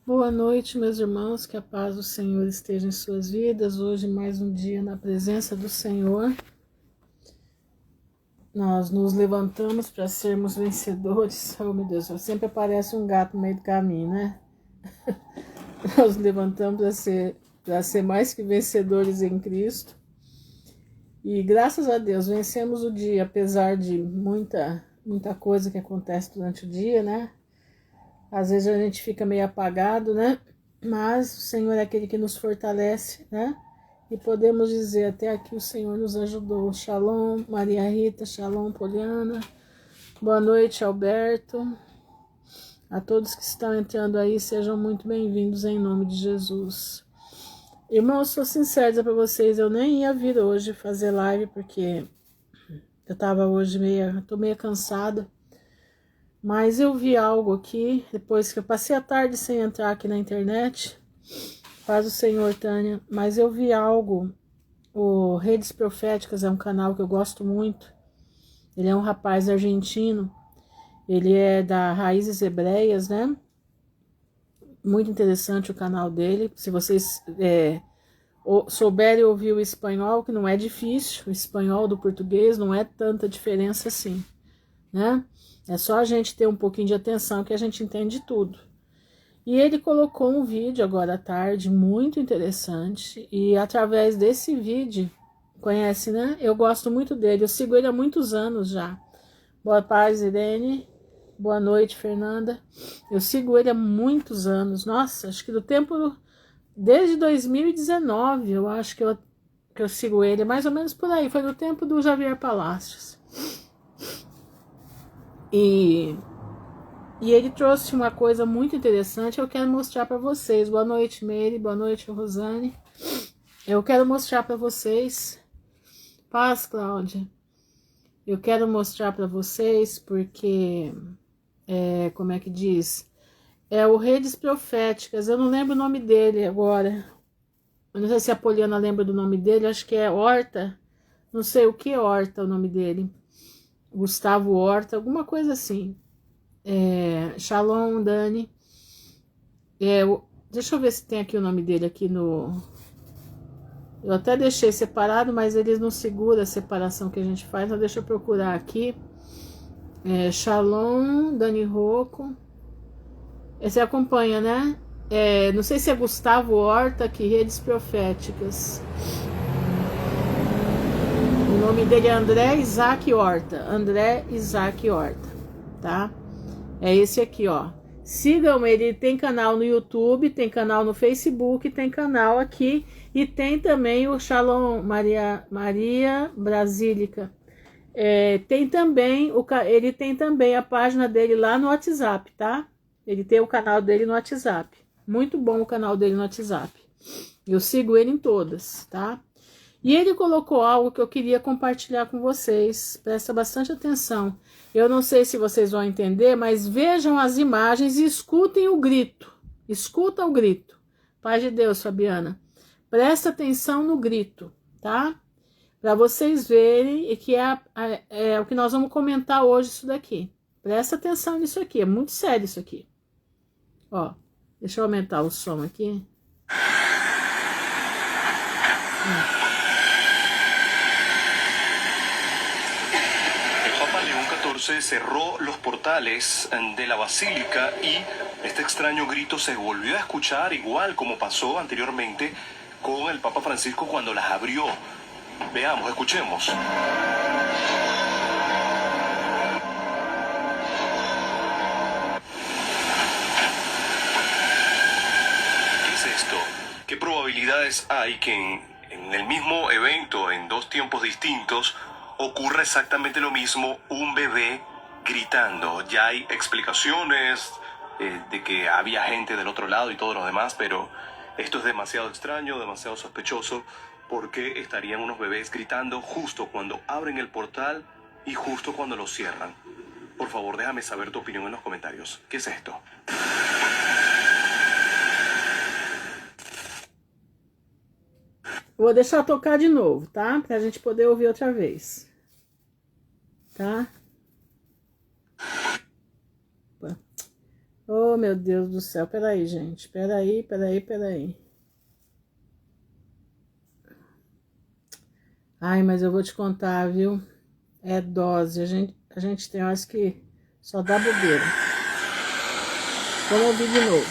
Boa noite, meus irmãos, que a paz do Senhor esteja em suas vidas. Hoje, mais um dia na presença do Senhor. Nós nos levantamos para sermos vencedores. Oh, meu Deus, sempre aparece um gato no meio do caminho, né? Nós nos levantamos para ser mais que vencedores em Cristo. E graças a Deus, vencemos o dia, apesar de muita coisa que acontece durante o dia, né? Às vezes a gente fica meio apagado, né? Mas o Senhor é aquele que nos fortalece, né? E podemos dizer, até aqui o Senhor nos ajudou. Shalom, Maria Rita, shalom, Poliana. Boa noite, Alberto. A todos que estão entrando aí, sejam muito bem-vindos em nome de Jesus. Irmãos, sou sincera para vocês, eu nem ia vir hoje fazer live, porque eu tava hoje tô meio cansada. Mas eu vi algo aqui, depois que eu passei a tarde sem entrar aqui na internet, paz o Senhor, Tânia, mas eu vi algo, o Redes Proféticas é um canal que eu gosto muito, ele é um rapaz argentino, ele é da Raízes Hebreias, né? Muito interessante o canal dele, se vocês souberem ouvir o espanhol, que não é difícil, o espanhol do português não é tanta diferença assim, né? É só a gente ter um pouquinho de atenção que a gente entende tudo. E ele colocou um vídeo agora à tarde muito interessante. E através desse vídeo, conhece, né? Eu gosto muito dele. Eu sigo ele há muitos anos já. Boa paz, Irene. Boa noite, Fernanda. Eu sigo ele há muitos anos. Nossa, acho que do tempo... Desde 2019, eu acho que eu sigo ele. Mais ou menos por aí. Foi no tempo do Javier Palacios. E ele trouxe uma coisa muito interessante, eu quero mostrar para vocês. Boa noite, Meire, boa noite, Rosane. Eu quero mostrar para vocês. Paz, Cláudia. Eu quero mostrar para vocês porque, como é que diz? É o Redes Proféticas, eu não lembro o nome dele agora. Eu não sei se a Poliana lembra do nome dele, acho que é Horta. Não sei o que Horta o nome dele. Gustavo Horta, alguma coisa assim. Shalom, Dani. Deixa eu ver se tem aqui o nome dele aqui no... Eu até deixei separado, mas eles não seguram a separação que a gente faz, então deixa eu procurar aqui. Shalom, Dani Rocco. Você acompanha, né? Não sei se é Gustavo Horta aqui, Redes Proféticas. O nome dele é André Isaac Horta. André Isaac Horta, tá? É esse aqui, ó. Sigam ele, tem canal no YouTube, tem canal no Facebook, tem canal aqui e tem também o Shalom Maria Brasílica. Ele tem também a página dele lá no WhatsApp, tá? Ele tem o canal dele no WhatsApp. Muito bom o canal dele no WhatsApp. Eu sigo ele em todas, tá? E ele colocou algo que eu queria compartilhar com vocês. Presta bastante atenção. Eu não sei se vocês vão entender, mas vejam as imagens e escutem o grito. Escuta o grito. Paz de Deus, Fabiana. Presta atenção no grito, tá? Para vocês verem e que é o que nós vamos comentar hoje isso daqui. Presta atenção nisso aqui, é muito sério isso aqui. Ó, deixa eu aumentar o som aqui. Cerró los portales de la basílica y este extraño grito se volvió a escuchar igual como pasó anteriormente con el Papa Francisco cuando las abrió. Veamos, escuchemos. ¿Qué es esto? ¿Qué probabilidades hay que en el mismo evento, en dos tiempos distintos, ocurre exactamente lo mismo, un bebé gritando? Ya hay explicaciones de que había gente del otro lado y todo lo demás, pero esto es demasiado extraño, demasiado sospechoso. ¿Por qué estarían unos bebés gritando justo cuando abren el portal y justo cuando lo cierran? Por favor, déjame saber tu opinión en los comentarios. ¿Qué es esto? Vou deixar tocar de novo, tá? Pra gente poder ouvir outra vez. Tá? Oh, Oh, meu Deus do céu. Peraí, gente. Peraí. Ai, mas eu vou te contar, viu? É dose. A gente tem horas que só dá bobeira. Vamos ouvir de novo.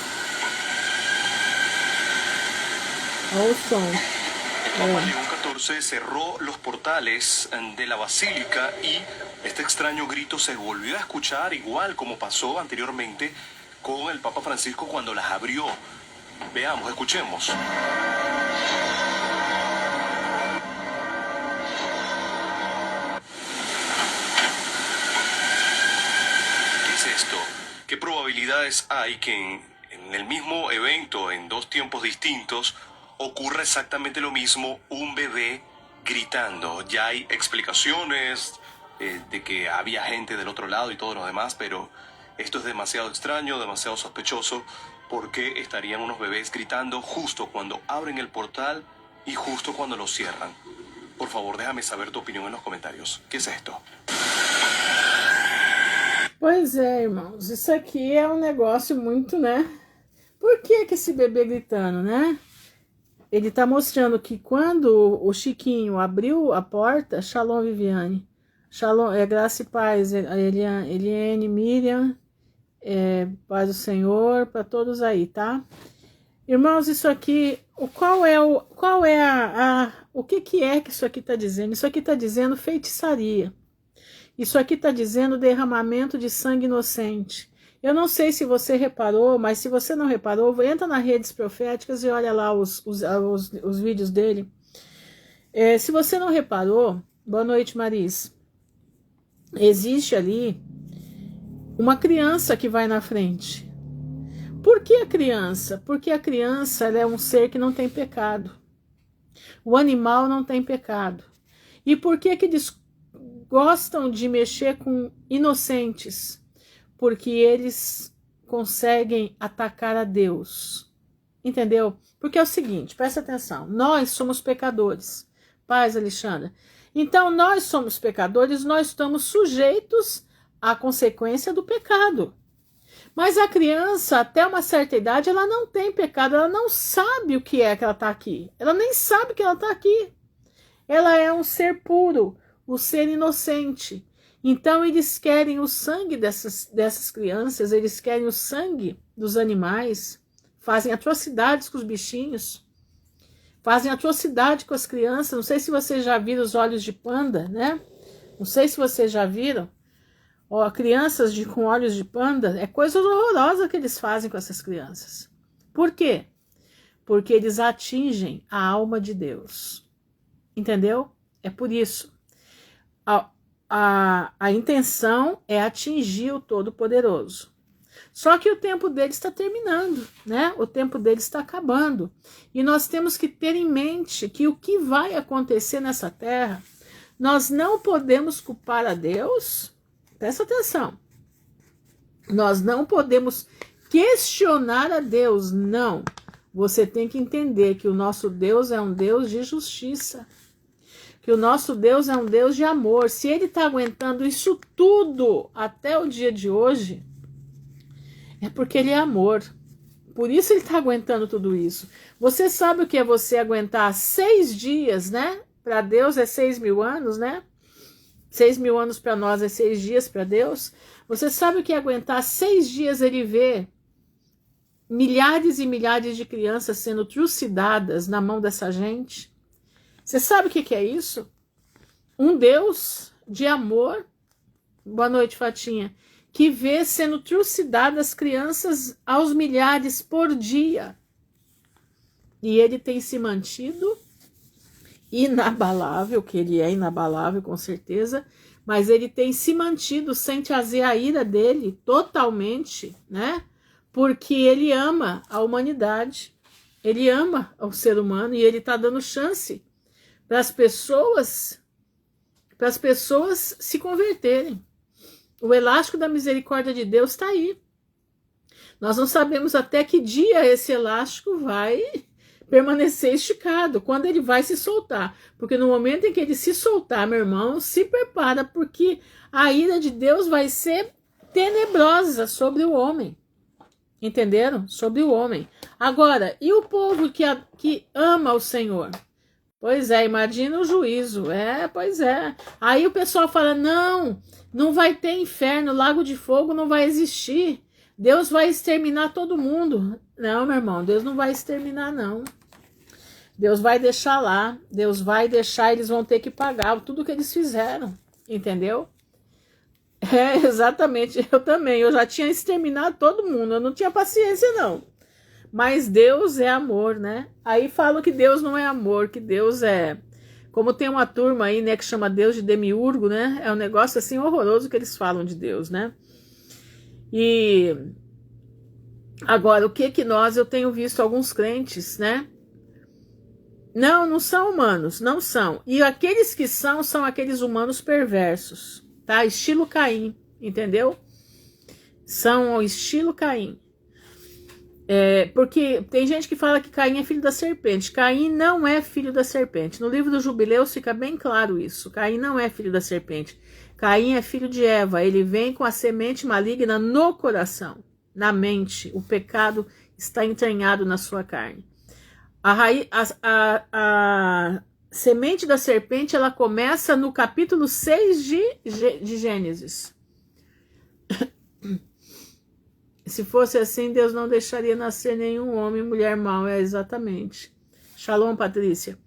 Olha o som. El Papa León XIV cerró los portales de la basílica y este extraño grito se volvió a escuchar igual como pasó anteriormente con el Papa Francisco cuando las abrió. Veamos, escuchemos. ¿Qué es esto? ¿Qué probabilidades hay que en el mismo evento, en dos tiempos distintos, ocurra exactamente lo mismo, un bebé gritando? Ya hay explicaciones de que había gente del otro lado y todo lo demás, pero esto es demasiado extraño, demasiado sospechoso. ¿Por qué estarían unos bebés gritando justo cuando abren el portal y justo cuando lo cierran? Por favor, déjame saber tu opinión en los comentarios. ¿Qué es esto? Pois é, irmãos, isso aqui é um negócio muito, né? Por que esse bebê gritando, né? Ele tá mostrando que quando o Chiquinho abriu a porta, Shalom Viviane, Shalom, graça e paz, Eliane, Miriam, paz do Senhor, para todos aí, tá? Irmãos, isso aqui, o que é que isso aqui tá dizendo? Isso aqui tá dizendo feitiçaria. Isso aqui está dizendo derramamento de sangue inocente. Eu não sei se você reparou, mas se você não reparou, entra nas redes proféticas e olha lá os vídeos dele. Se você não reparou, boa noite, Maris. Existe ali uma criança que vai na frente. Por que a criança? Porque a criança ela é um ser que não tem pecado. O animal não tem pecado. E por que eles gostam de mexer com inocentes? Porque eles conseguem atacar a Deus. Entendeu? Porque é o seguinte, presta atenção. Nós somos pecadores. Paz, Alexandra. Então, nós somos pecadores, nós estamos sujeitos à consequência do pecado. Mas a criança, até uma certa idade, ela não tem pecado, ela não sabe o que é que ela está aqui. Ela nem sabe que ela está aqui. Ela é um ser puro, o ser inocente. Então eles querem o sangue dessas crianças, eles querem o sangue dos animais, fazem atrocidades com os bichinhos, fazem atrocidade com as crianças. Não sei se vocês já viram os olhos de panda, né? Não sei se vocês já viram. Ó, crianças com olhos de panda, é coisa horrorosa que eles fazem com essas crianças. Por quê? Porque eles atingem a alma de Deus. Entendeu? É por isso. A intenção é atingir o Todo-Poderoso. Só que o tempo dele está terminando, né? O tempo dele está acabando. E nós temos que ter em mente que o que vai acontecer nessa terra, nós não podemos culpar a Deus. Presta atenção. Nós não podemos questionar a Deus, não. Você tem que entender que o nosso Deus é um Deus de justiça. Que o nosso Deus é um Deus de amor. Se ele está aguentando isso tudo até o dia de hoje, é porque ele é amor. Por isso ele está aguentando tudo isso. Você sabe o que é você aguentar 6 dias, né? Para Deus é 6.000 anos, né? 6.000 anos para nós é 6 dias para Deus. Você sabe o que é aguentar 6 dias ele ver milhares e milhares de crianças sendo trucidadas na mão dessa gente? Você sabe o que é isso? Um Deus de amor, boa noite, Fatinha, que vê sendo trucidadas crianças aos milhares por dia. E ele tem se mantido inabalável, que ele é inabalável com certeza, mas ele tem se mantido sem trazer a ira dele totalmente, né? Porque ele ama a humanidade, ele ama o ser humano e ele está dando chance para as pessoas se converterem. O elástico da misericórdia de Deus está aí. Nós não sabemos até que dia esse elástico vai permanecer esticado, quando ele vai se soltar. Porque no momento em que ele se soltar, meu irmão, se prepara, porque a ira de Deus vai ser tenebrosa sobre o homem. Entenderam? Sobre o homem. Agora, e o povo que ama o Senhor? Pois é, imagina o juízo. Pois é. Aí o pessoal fala, não vai ter inferno, lago de fogo não vai existir. Deus vai exterminar todo mundo. Não, meu irmão, Deus não vai exterminar, não. Deus vai deixar lá. Deus vai deixar, eles vão ter que pagar tudo que eles fizeram. Entendeu? Exatamente. Eu também. Eu já tinha exterminado todo mundo. Eu não tinha paciência, não. Mas Deus é amor, né? Aí falam que Deus não é amor, que Deus é... Como tem uma turma aí, né, que chama Deus de demiurgo, né? É um negócio assim horroroso que eles falam de Deus, né? E agora, o que eu tenho visto alguns crentes, né? Não são humanos, não são. E aqueles que são aqueles humanos perversos, tá? Estilo Caim, entendeu? São o estilo Caim. Porque tem gente que fala que Caim é filho da serpente. Caim não é filho da serpente. No livro do Jubileus fica bem claro isso. Caim não é filho da serpente. Caim é filho de Eva. Ele vem com a semente maligna no coração, na mente. O pecado está entranhado na sua carne. A semente da serpente, ela começa no capítulo 6 de Gênesis. Se fosse assim, Deus não deixaria nascer nenhum homem e mulher mau. Exatamente. Shalom, Patrícia.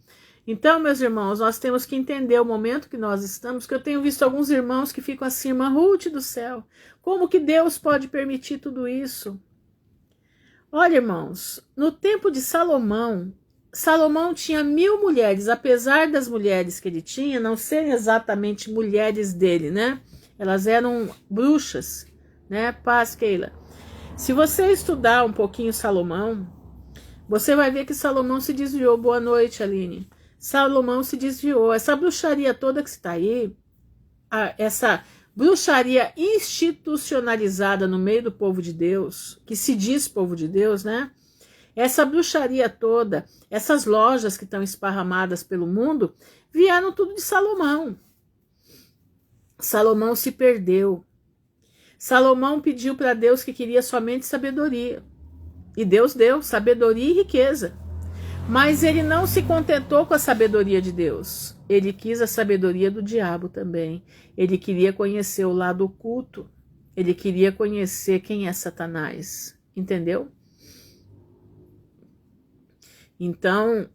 Então, meus irmãos, nós temos que entender o momento que nós estamos, que eu tenho visto alguns irmãos que ficam assim, irmã Ruth do céu, como que Deus pode permitir tudo isso? Olha, irmãos, no tempo de Salomão tinha 1000 mulheres, apesar das mulheres que ele tinha não serem exatamente mulheres dele, né? Elas eram bruxas, né? Paz, Keila. Se você estudar um pouquinho Salomão, você vai ver que Salomão se desviou. Boa noite, Aline. Salomão se desviou. Essa bruxaria toda que está aí, essa bruxaria institucionalizada no meio do povo de Deus, que se diz povo de Deus, né? Essa bruxaria toda, essas lojas que estão esparramadas pelo mundo, vieram tudo de Salomão. Salomão se perdeu. Salomão pediu para Deus que queria somente sabedoria. E Deus deu sabedoria e riqueza. Mas ele não se contentou com a sabedoria de Deus. Ele quis a sabedoria do diabo também. Ele queria conhecer o lado oculto. Ele queria conhecer quem é Satanás. Entendeu? Então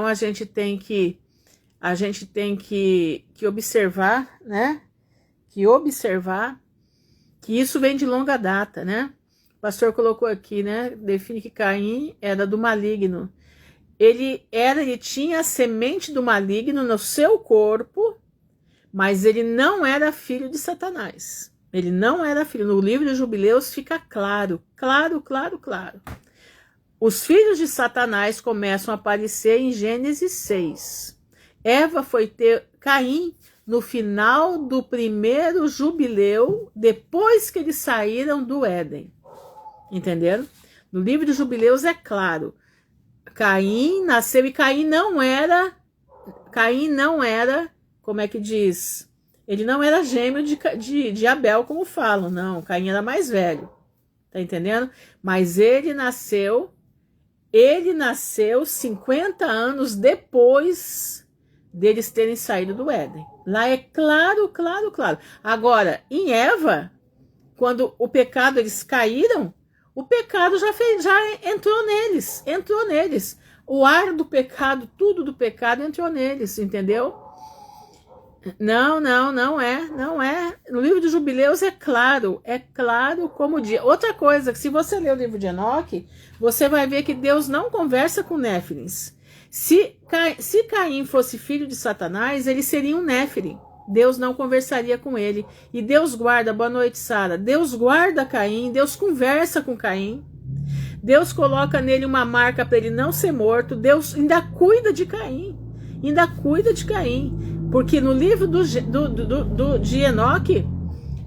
a gente tem que observar, né? Que isso vem de longa data, né? O pastor colocou aqui, né? Define que Caim era do maligno. Ele tinha a semente do maligno no seu corpo, mas ele não era filho de Satanás. Ele não era filho. No livro de Jubileus fica claro. Os filhos de Satanás começam a aparecer em Gênesis 6. Eva foi ter Caim no final do primeiro jubileu, depois que eles saíram do Éden. Entenderam? No livro de Jubileus é claro. Caim nasceu e Caim não era, como é que diz? Ele não era gêmeo de Abel, como falam, não. Caim era mais velho. Tá entendendo? Mas ele nasceu 50 anos depois deles terem saído do Éden. Lá é claro. Agora, em Eva, quando o pecado, eles caíram, o pecado já entrou neles. O ar do pecado, tudo do pecado entrou neles, entendeu? Não é. No livro de Jubileus é claro como o dia. Outra coisa, que se você ler o livro de Enoque, você vai ver que Deus não conversa com Néfilins. Se Caim fosse filho de Satanás, ele seria um Néfilim. Deus não conversaria com ele. E Deus guarda, boa noite, Sara. Deus guarda Caim, Deus conversa com Caim. Deus coloca nele uma marca para ele não ser morto. Deus ainda cuida de Caim. Porque no livro de Enoque,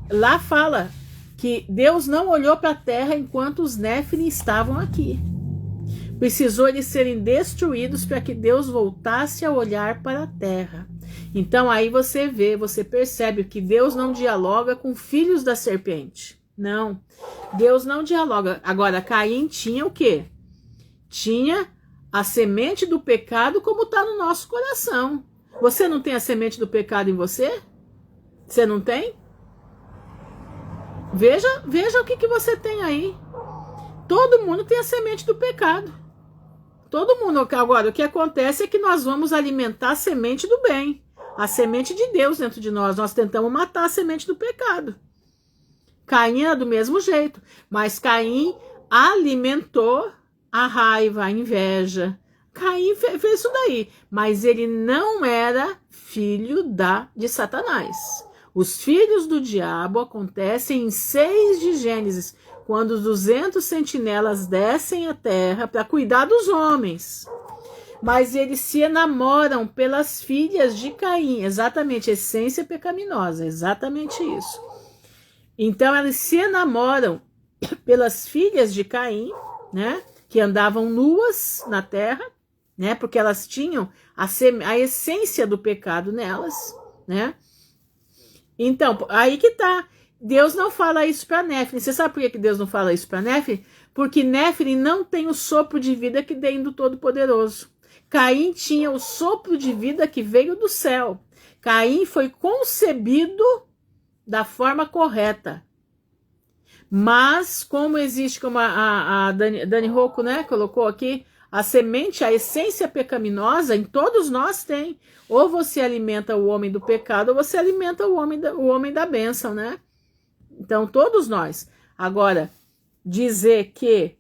lá fala que Deus não olhou para a terra enquanto os Néfilim estavam aqui. Precisou eles serem destruídos para que Deus voltasse a olhar para a terra. Então aí você percebe que Deus não dialoga com filhos da serpente. Não. Deus não dialoga. Agora, Caim tinha o quê? Tinha a semente do pecado como está no nosso coração. Você não tem a semente do pecado em você? Você não tem? Veja o que você tem aí. Todo mundo tem a semente do pecado. Todo mundo. Agora, o que acontece é que nós vamos alimentar a semente do bem. A semente de Deus dentro de nós. Nós tentamos matar a semente do pecado. Caim era do mesmo jeito. Mas Caim alimentou a raiva, a inveja. Caim fez isso daí. Mas ele não era filho de Satanás. Os filhos do diabo acontecem em 6 de Gênesis, quando os 200 sentinelas descem à terra para cuidar dos homens. Mas eles se enamoram pelas filhas de Caim, exatamente, essência pecaminosa, exatamente isso. Então eles se enamoram pelas filhas de Caim, né, que andavam nuas na terra, né, porque elas tinham a essência do pecado nelas, né. Então, aí que tá. Deus não fala isso para Néfili. Você sabe por que Deus não fala isso para Néfili? Porque Néfili não tem o sopro de vida que vem do Todo-Poderoso. Caim tinha o sopro de vida que veio do céu. Caim foi concebido da forma correta. Mas, como existe, como a Dani Rocco, né, colocou aqui, a semente, a essência pecaminosa, em todos nós tem. Ou você alimenta o homem do pecado, ou você alimenta o homem da bênção, né? Então, todos nós. Agora, dizer que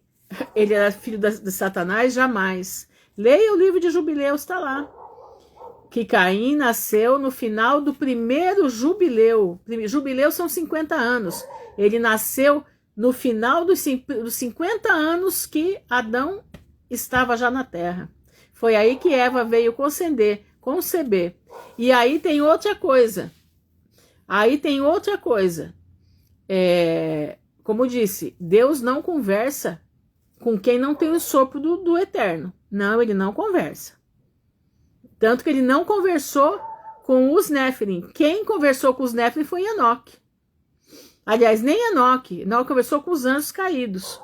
ele era filho de Satanás, jamais. Leia o livro de Jubileus, está lá. Que Caim nasceu no final do primeiro jubileu. Jubileu são 50 anos. Ele nasceu no final dos 50 anos que Adão estava já na terra. Foi aí que Eva veio conceber. E aí tem outra coisa. Como disse, Deus não conversa com quem não tem o sopro do eterno. Não, ele não conversa. Tanto que ele não conversou com os Néfilim. Quem conversou com os Néfilim foi Enoque. Aliás, nem Enoque. Enoque conversou com os anjos caídos.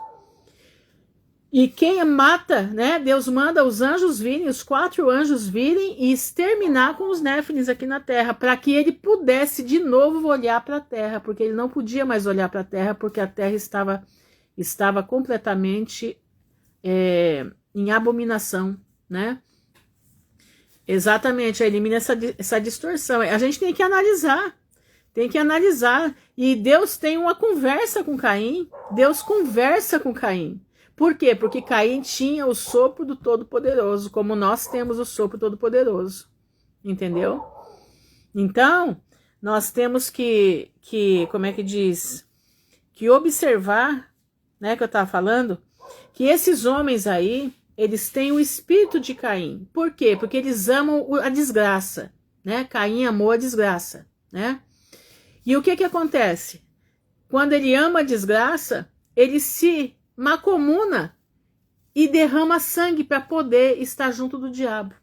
E quem mata, né? Deus manda os anjos virem, os 4 anjos virem e exterminar com os Néfilins aqui na terra, para que ele pudesse de novo olhar para a terra, porque ele não podia mais olhar para a terra, porque a terra estava completamente em abominação, né? Exatamente, elimina essa distorção. A gente tem que analisar. E Deus tem uma conversa com Caim. Deus conversa com Caim. Por quê? Porque Caim tinha o sopro do Todo-Poderoso, como nós temos o sopro Todo-Poderoso. Entendeu? Então, nós temos que como é que diz? Que observar, né, que eu estava falando, que esses homens aí, eles têm o espírito de Caim. Por quê? Porque eles amam a desgraça, né? Caim amou a desgraça, né? E o que acontece? Quando ele ama a desgraça, ele se macomuna e derrama sangue para poder estar junto do diabo.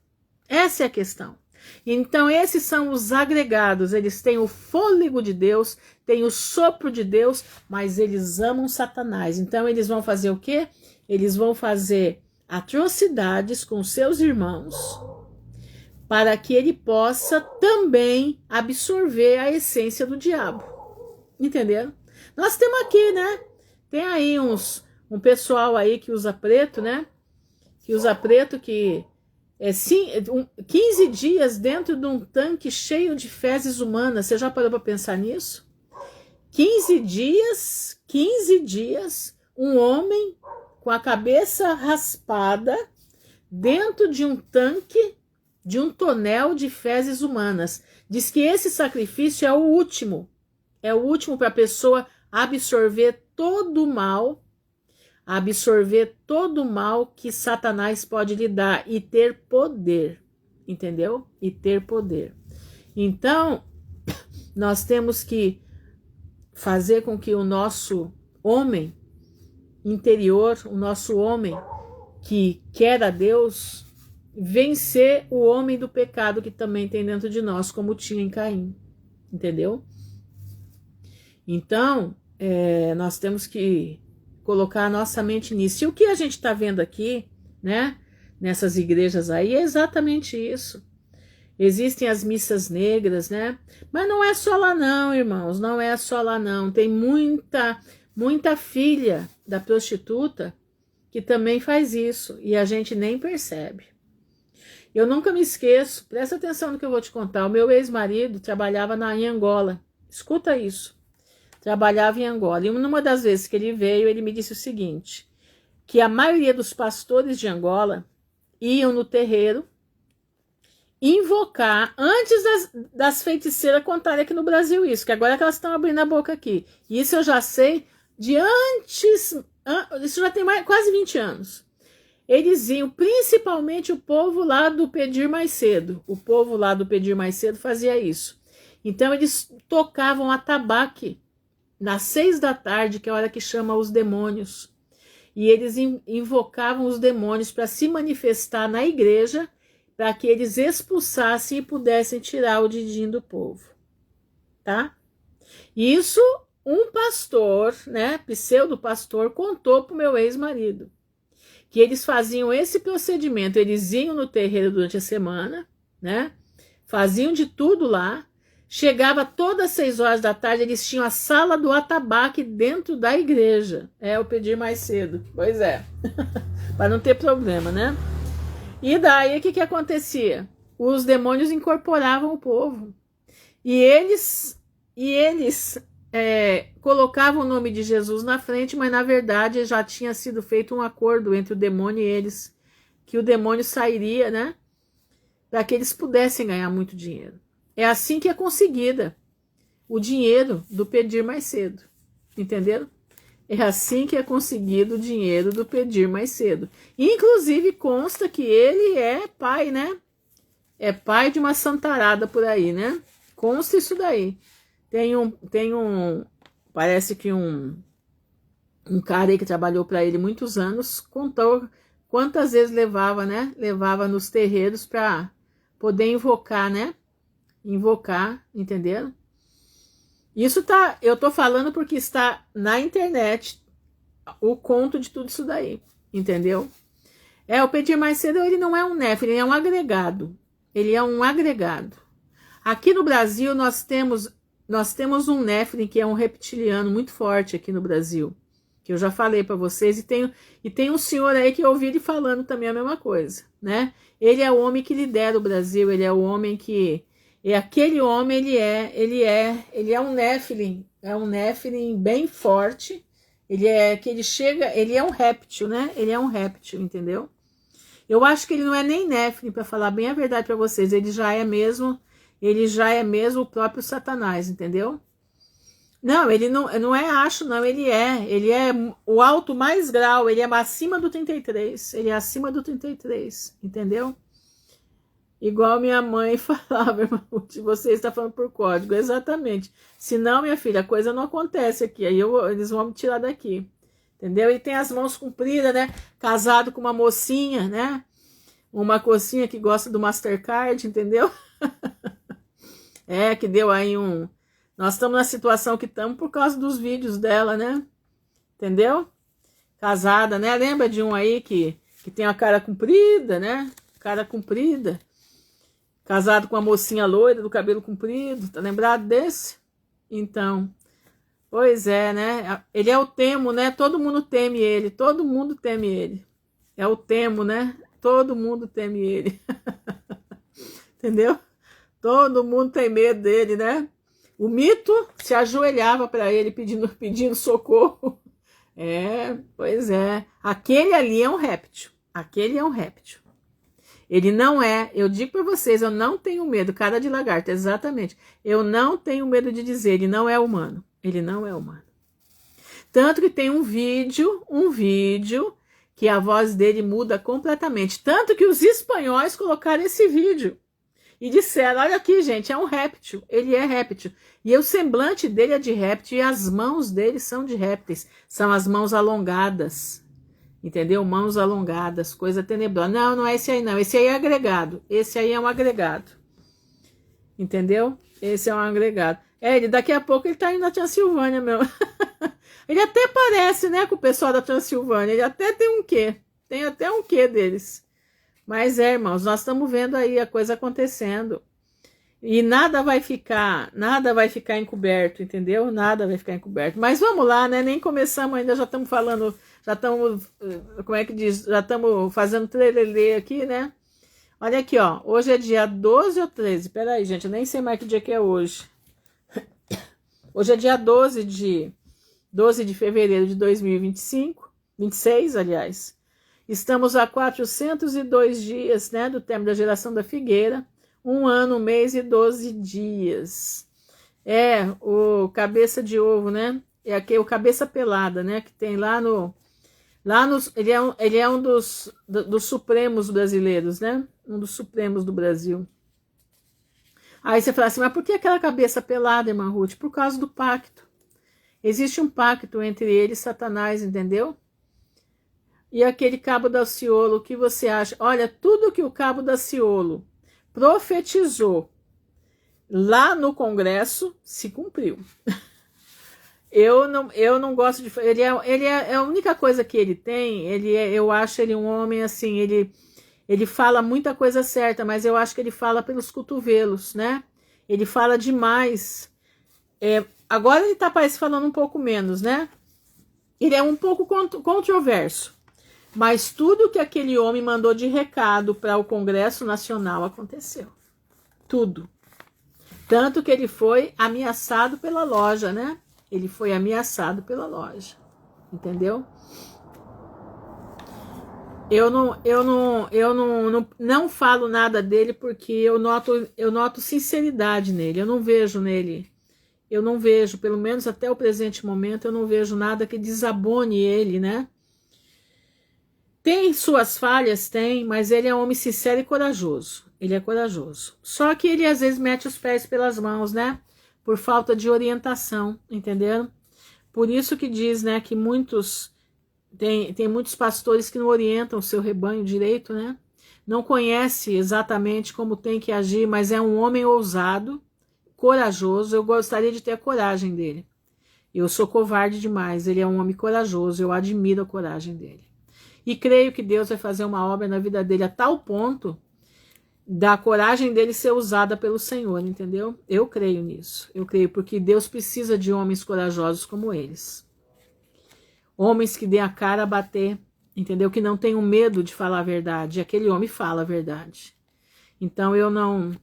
Essa é a questão. Então, esses são os agregados. Eles têm o fôlego de Deus, têm o sopro de Deus, mas eles amam Satanás. Então, eles vão fazer o quê? Eles vão fazer atrocidades com seus irmãos, para que ele possa também absorver a essência do diabo. Entenderam? Nós temos aqui, né? Tem aí um pessoal aí que usa preto, né? Que usa preto, que 15 dias dentro de um tanque cheio de fezes humanas. Você já parou para pensar nisso? 15 dias, um homem com a cabeça raspada dentro de um tanque, de um tonel de fezes humanas. Diz que esse sacrifício é o último para a pessoa absorver todo o mal que Satanás pode lhe dar e ter poder, entendeu? E ter poder. Então, nós temos que fazer com que o nosso homem interior, o nosso homem que quer a Deus, vencer o homem do pecado que também tem dentro de nós, como tinha em Caim, entendeu? Então, nós temos que colocar a nossa mente nisso. E o que a gente está vendo aqui, né, nessas igrejas aí, é exatamente isso. Existem as missas negras, né? Mas não é só lá não, irmãos, não é só lá não. Tem muita filha da prostituta que também faz isso e a gente nem percebe. Eu nunca me esqueço, presta atenção no que eu vou te contar. O meu ex-marido trabalhava em Angola. Escuta isso. Trabalhava em Angola. E numa das vezes que ele veio, ele me disse o seguinte, que a maioria dos pastores de Angola iam no terreiro invocar, antes das feiticeiras contarem aqui no Brasil isso, que agora é que elas estão abrindo a boca aqui. E isso eu já sei de antes, isso já tem quase 20 anos. Eles iam, principalmente o povo lá do Pedir Mais Cedo. O povo lá do Pedir Mais Cedo fazia isso. Então eles tocavam atabaque nas 6 da tarde, que é a hora que chama os demônios. E eles invocavam os demônios para se manifestar na igreja, para que eles expulsassem e pudessem tirar o din-din do povo. Tá? Isso um pastor, né, pseudo-pastor, contou para o meu ex-marido. Que eles faziam esse procedimento, eles iam no terreiro durante a semana, né? Faziam de tudo lá. Chegava todas as 6 horas da tarde, eles tinham a sala do atabaque dentro da igreja. Eu pedi mais cedo. Pois é. Para não ter problema, né? E daí, o que acontecia? Os demônios incorporavam o povo. E eles colocavam o nome de Jesus na frente, mas na verdade já tinha sido feito um acordo entre o demônio e eles, que o demônio sairia, né? Para que eles pudessem ganhar muito dinheiro. É assim que é conseguida o dinheiro do Pedir Mais Cedo. Entenderam? É assim que é conseguido o dinheiro do Pedir Mais Cedo. Inclusive consta que ele é pai, né? É pai de uma santarada por aí, né? Consta isso daí. Parece que um cara aí que trabalhou para ele muitos anos contou quantas vezes levava, né? Levava nos terreiros para poder invocar, né? Invocar, entenderam? Isso eu tô falando porque está na internet o conto de tudo isso daí, entendeu? O Pedir Mais Cedo, ele não é um Nephilim, ele é um agregado. Ele é um agregado. Aqui no Brasil nós temos um Nephilim que é um reptiliano muito forte aqui no Brasil, que eu já falei para vocês, e tem um senhor aí que eu ouvi ele falando também a mesma coisa, né? Ele é o homem que lidera o Brasil, ele é o homem que aquele homem, ele é um Nephilim bem forte. Ele é um réptil, né? Ele é um réptil, entendeu? Eu acho que ele não é nem Nephilim, para falar bem a verdade para vocês, ele já é mesmo o próprio Satanás, entendeu? Não, ele não é não, ele é o alto mais grau, ele é acima do 33, ele é acima do 33, entendeu? Igual minha mãe falava, irmão, você está falando por código, exatamente. Senão, minha filha, a coisa não acontece aqui, aí eles vão me tirar daqui, entendeu? Ele tem as mãos compridas, né? Casado com uma mocinha, né? Uma mocinha que gosta do Mastercard, entendeu? Que deu aí Nós estamos na situação que estamos por causa dos vídeos dela, né? Entendeu? Casada, né? Lembra de um aí que tem a cara comprida, né? Cara comprida. Casado com uma mocinha loira do cabelo comprido. Tá lembrado desse? Então, pois é, né? Ele é o Temo, né? Todo mundo teme ele. Todo mundo teme ele. É o Temo, né? Todo mundo teme ele. Entendeu? Todo mundo tem medo dele, né? O mito se ajoelhava para ele pedindo socorro. Pois é. Aquele ali é um réptil. Aquele é um réptil. Ele não é, eu digo para vocês, eu não tenho medo, cara de lagarto, exatamente. Eu não tenho medo de dizer, ele não é humano. Ele não é humano. Tanto que tem um vídeo que a voz dele muda completamente. Tanto que os espanhóis colocaram esse vídeo. E disseram, olha aqui, gente, é um réptil. Ele é réptil. E o semblante dele é de réptil e as mãos dele são de répteis. São as mãos alongadas. Entendeu? Mãos alongadas, coisa tenebrosa. Não, não é esse aí não. Esse aí é agregado. Esse aí é um agregado. Entendeu? Esse é um agregado. Daqui a pouco ele tá indo na Tia Silvânia, meu. Ele até parece, né, com o pessoal da Transilvânia. Ele até tem um quê. Tem até um quê deles. Mas irmãos, nós estamos vendo aí a coisa acontecendo. E nada vai ficar encoberto, entendeu? Nada vai ficar encoberto. Mas vamos lá, né? Nem começamos ainda, já estamos falando, já estamos, como é que diz? Já estamos fazendo trelelê aqui, né? Olha aqui, ó. Hoje é dia 12 ou 13? Peraí, gente, eu nem sei mais que dia que é hoje. Hoje é dia 12 de fevereiro de 2025, 26, aliás. Estamos a 402 dias, né, do término da geração da figueira. 1 ano, 1 mês e 12 dias. É, o cabeça de ovo, né? É aquele, o cabeça pelada, né? Que tem lá nos... Ele é um dos supremos brasileiros, né? Um dos supremos do Brasil. Aí você fala assim, mas por que aquela cabeça pelada, irmã Ruth? Por causa do pacto. Existe um pacto entre ele e Satanás, entendeu? E aquele cabo da Ciolo, o que você acha? Olha, tudo que o cabo da Ciolo profetizou lá no Congresso se cumpriu. Eu não gosto de... Ele é a única coisa que ele tem, eu acho ele um homem assim, ele fala muita coisa certa, mas eu acho que ele fala pelos cotovelos, né? Ele fala demais. Agora ele tá parece falando um pouco menos, né? Ele é um pouco controverso. Mas tudo que aquele homem mandou de recado para o Congresso Nacional aconteceu. Tudo. Tanto que ele foi ameaçado pela loja, né? Ele foi ameaçado pela loja. Entendeu? Eu não falo nada dele porque eu noto sinceridade nele. Eu não vejo, pelo menos até o presente momento, eu não vejo nada que desabone ele, né? Tem suas falhas, tem, mas ele é um homem sincero e corajoso. Ele é corajoso. Só que ele às vezes mete os pés pelas mãos, né? Por falta de orientação, entenderam? Por isso que diz, né, que tem muitos pastores que não orientam o seu rebanho direito, né? Não conhece exatamente como tem que agir, mas é um homem ousado, corajoso. Eu gostaria de ter a coragem dele. Eu sou covarde demais. Ele é um homem corajoso. Eu admiro a coragem dele. E creio que Deus vai fazer uma obra na vida dele a tal ponto da coragem dele ser usada pelo Senhor, entendeu? Eu creio nisso. Eu creio porque Deus precisa de homens corajosos como eles. Homens que dêem a cara a bater, entendeu? Que não tenham medo de falar a verdade. E aquele homem fala a verdade. Então eu não,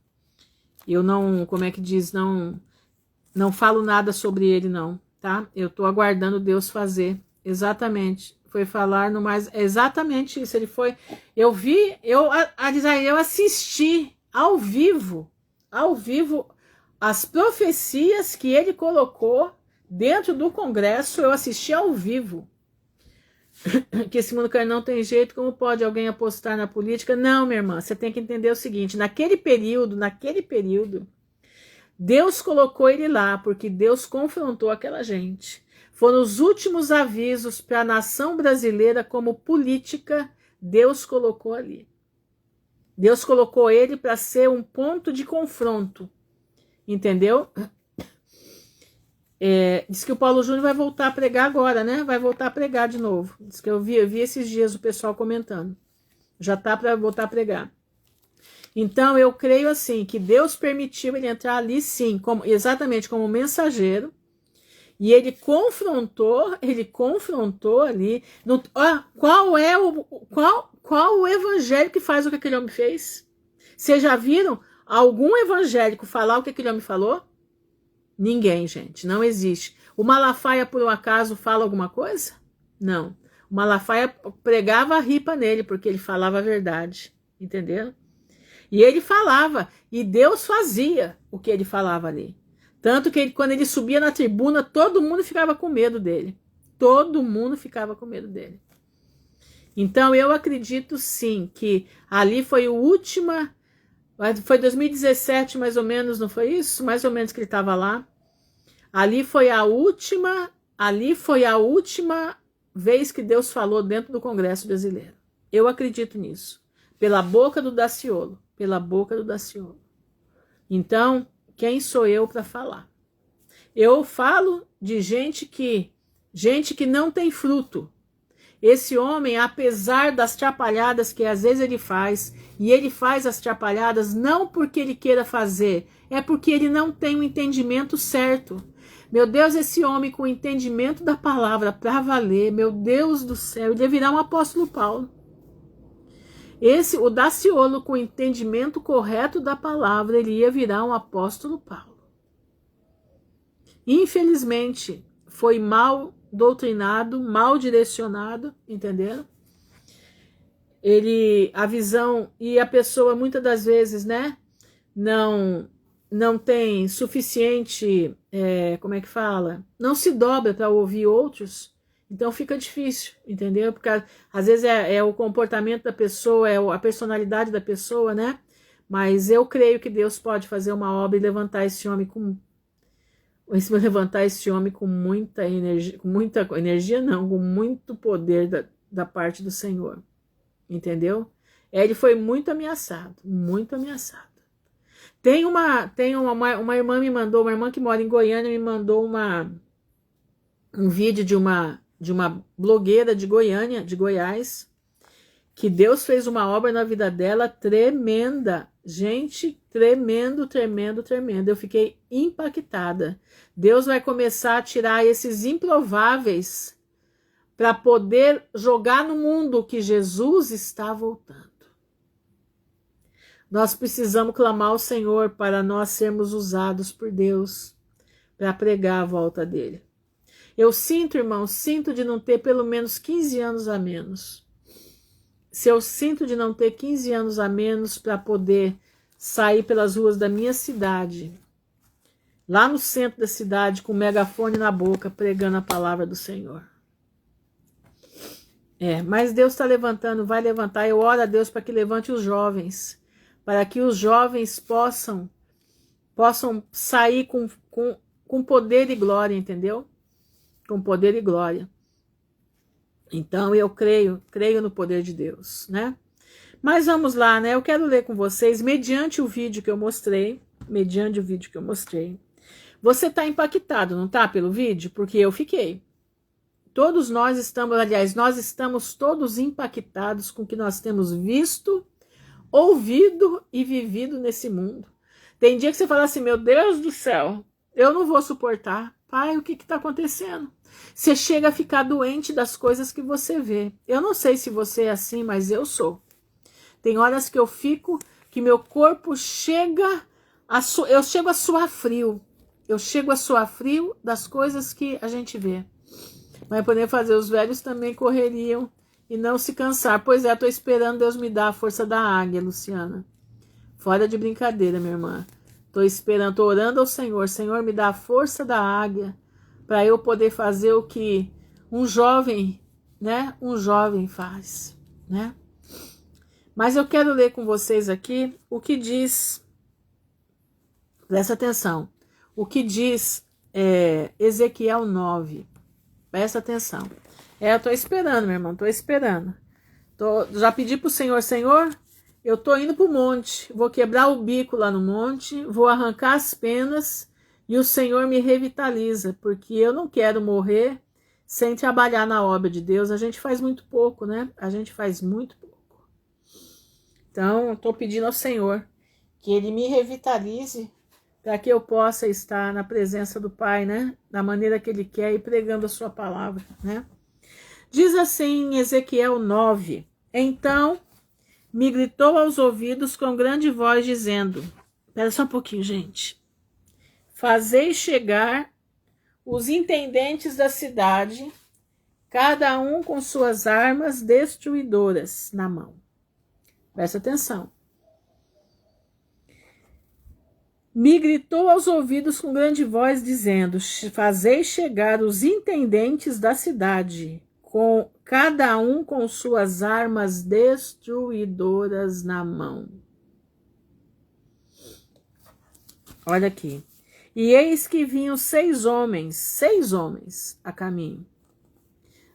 como é que diz, não falo nada sobre ele não, tá? Eu tô aguardando Deus fazer exatamente. Foi falar no mais, exatamente isso. Ele foi, eu assisti ao vivo as profecias que ele colocou dentro do Congresso. Eu assisti ao vivo. Que esse mundo não tem jeito, como pode alguém apostar na política? Não, minha irmã, você tem que entender o seguinte, naquele período, Deus colocou ele lá, porque Deus confrontou aquela gente. Foram os últimos avisos para a nação brasileira como política, Deus colocou ali. Deus colocou ele para ser um ponto de confronto, entendeu? Diz que o Paulo Júnior vai voltar a pregar agora, né? Vai voltar a pregar de novo. Diz que eu vi esses dias o pessoal comentando. Já tá para voltar a pregar. Então eu creio assim, que Deus permitiu ele entrar ali sim, exatamente como mensageiro. E ele confrontou ali. Qual o evangelho que faz o que aquele homem fez? Vocês já viram algum evangélico falar o que aquele homem falou? Ninguém, gente, não existe. O Malafaia, por um acaso, fala alguma coisa? Não. O Malafaia pregava a ripa nele, porque ele falava a verdade, entendeu? E ele falava, e Deus fazia o que ele falava ali. Tanto que quando ele subia na tribuna, todo mundo ficava com medo dele. Todo mundo ficava com medo dele. Então eu acredito sim que ali foi o último... Foi 2017 mais ou menos, não foi isso? Mais ou menos que ele estava lá. Ali foi a última vez que Deus falou dentro do Congresso Brasileiro. Eu acredito nisso. Pela boca do Daciolo. Pela boca do Daciolo. Então, quem sou eu para falar? Eu falo de gente que gente que não tem fruto. Esse homem, apesar das trapalhadas que às vezes ele faz, e ele faz as trapalhadas não porque ele queira fazer, é porque ele não tem o entendimento certo. Meu Deus, esse homem com o entendimento da palavra para valer, meu Deus do céu, ele deverá um apóstolo Paulo. O Daciolo, com o entendimento correto da palavra, ele ia virar um apóstolo Paulo. Infelizmente, foi mal doutrinado, mal direcionado, entenderam? A visão, e a pessoa muitas das vezes, né, não tem suficiente, como é que fala? Não se dobra para ouvir outros, então fica difícil, entendeu? Porque às vezes é o comportamento da pessoa, a personalidade da pessoa, né? Mas eu creio que Deus pode fazer uma obra e levantar esse homem com muita energia, não, com muito poder da parte do Senhor, entendeu? Ele foi muito ameaçado, muito ameaçado. Tem uma irmã me mandou, uma irmã que mora em Goiânia me mandou um vídeo de uma blogueira de Goiânia, de Goiás, que Deus fez uma obra na vida dela tremenda. Gente, tremendo, tremendo, tremendo. Eu fiquei impactada. Deus vai começar a tirar esses improváveis para poder jogar no mundo que Jesus está voltando. Nós precisamos clamar ao Senhor para nós sermos usados por Deus para pregar a volta dele. Eu sinto, irmão, de não ter pelo menos 15 anos a menos. Se eu sinto de não ter 15 anos a menos para poder sair pelas ruas da minha cidade, lá no centro da cidade, com o megafone na boca, pregando a palavra do Senhor. Mas Deus está levantando, vai levantar. Eu oro a Deus para que levante os jovens, para que os jovens possam sair com poder e glória, entendeu? Com poder e glória. Então eu creio no poder de Deus, né? Mas vamos lá, né? Eu quero ler com vocês, mediante o vídeo que eu mostrei. Você está impactado, não está, pelo vídeo? Porque eu fiquei. Todos nós estamos todos impactados com o que nós temos visto, ouvido e vivido nesse mundo. Tem dia que você fala assim, meu Deus do céu, eu não vou suportar. Pai, o que está acontecendo? Você chega a ficar doente das coisas que você vê. Eu não sei se você é assim, mas eu sou. Tem horas que eu fico, que meu corpo eu chego a suar frio. Eu chego a suar frio das coisas que a gente vê. Mas poder fazer, os velhos também correriam e não se cansar. Pois é, estou esperando Deus me dar a força da águia, Luciana. Fora de brincadeira, minha irmã. Estou orando ao Senhor. Senhor, me dá a força da águia para eu poder fazer o que um jovem faz, né? Mas eu quero ler com vocês aqui o que diz, presta atenção, o que diz Ezequiel 9. Presta atenção. Eu estou esperando, meu irmão, estou esperando. Já pedi para o Senhor, eu estou indo para o monte, vou quebrar o bico lá no monte, vou arrancar as penas e o Senhor me revitaliza, porque eu não quero morrer sem trabalhar na obra de Deus. A gente faz muito pouco, né? A gente faz muito pouco. Então, eu estou pedindo ao Senhor que Ele me revitalize para que eu possa estar na presença do Pai, né? Da maneira que Ele quer e pregando a sua palavra, né? Diz assim em Ezequiel 9, então me gritou aos ouvidos com grande voz dizendo, espera só um pouquinho, gente. Fazei chegar os intendentes da cidade, cada um com suas armas destruidoras na mão. Presta atenção. Me gritou aos ouvidos com grande voz, dizendo, fazei chegar os intendentes da cidade, com cada um com suas armas destruidoras na mão. Olha aqui. E eis que vinham 6 homens a caminho,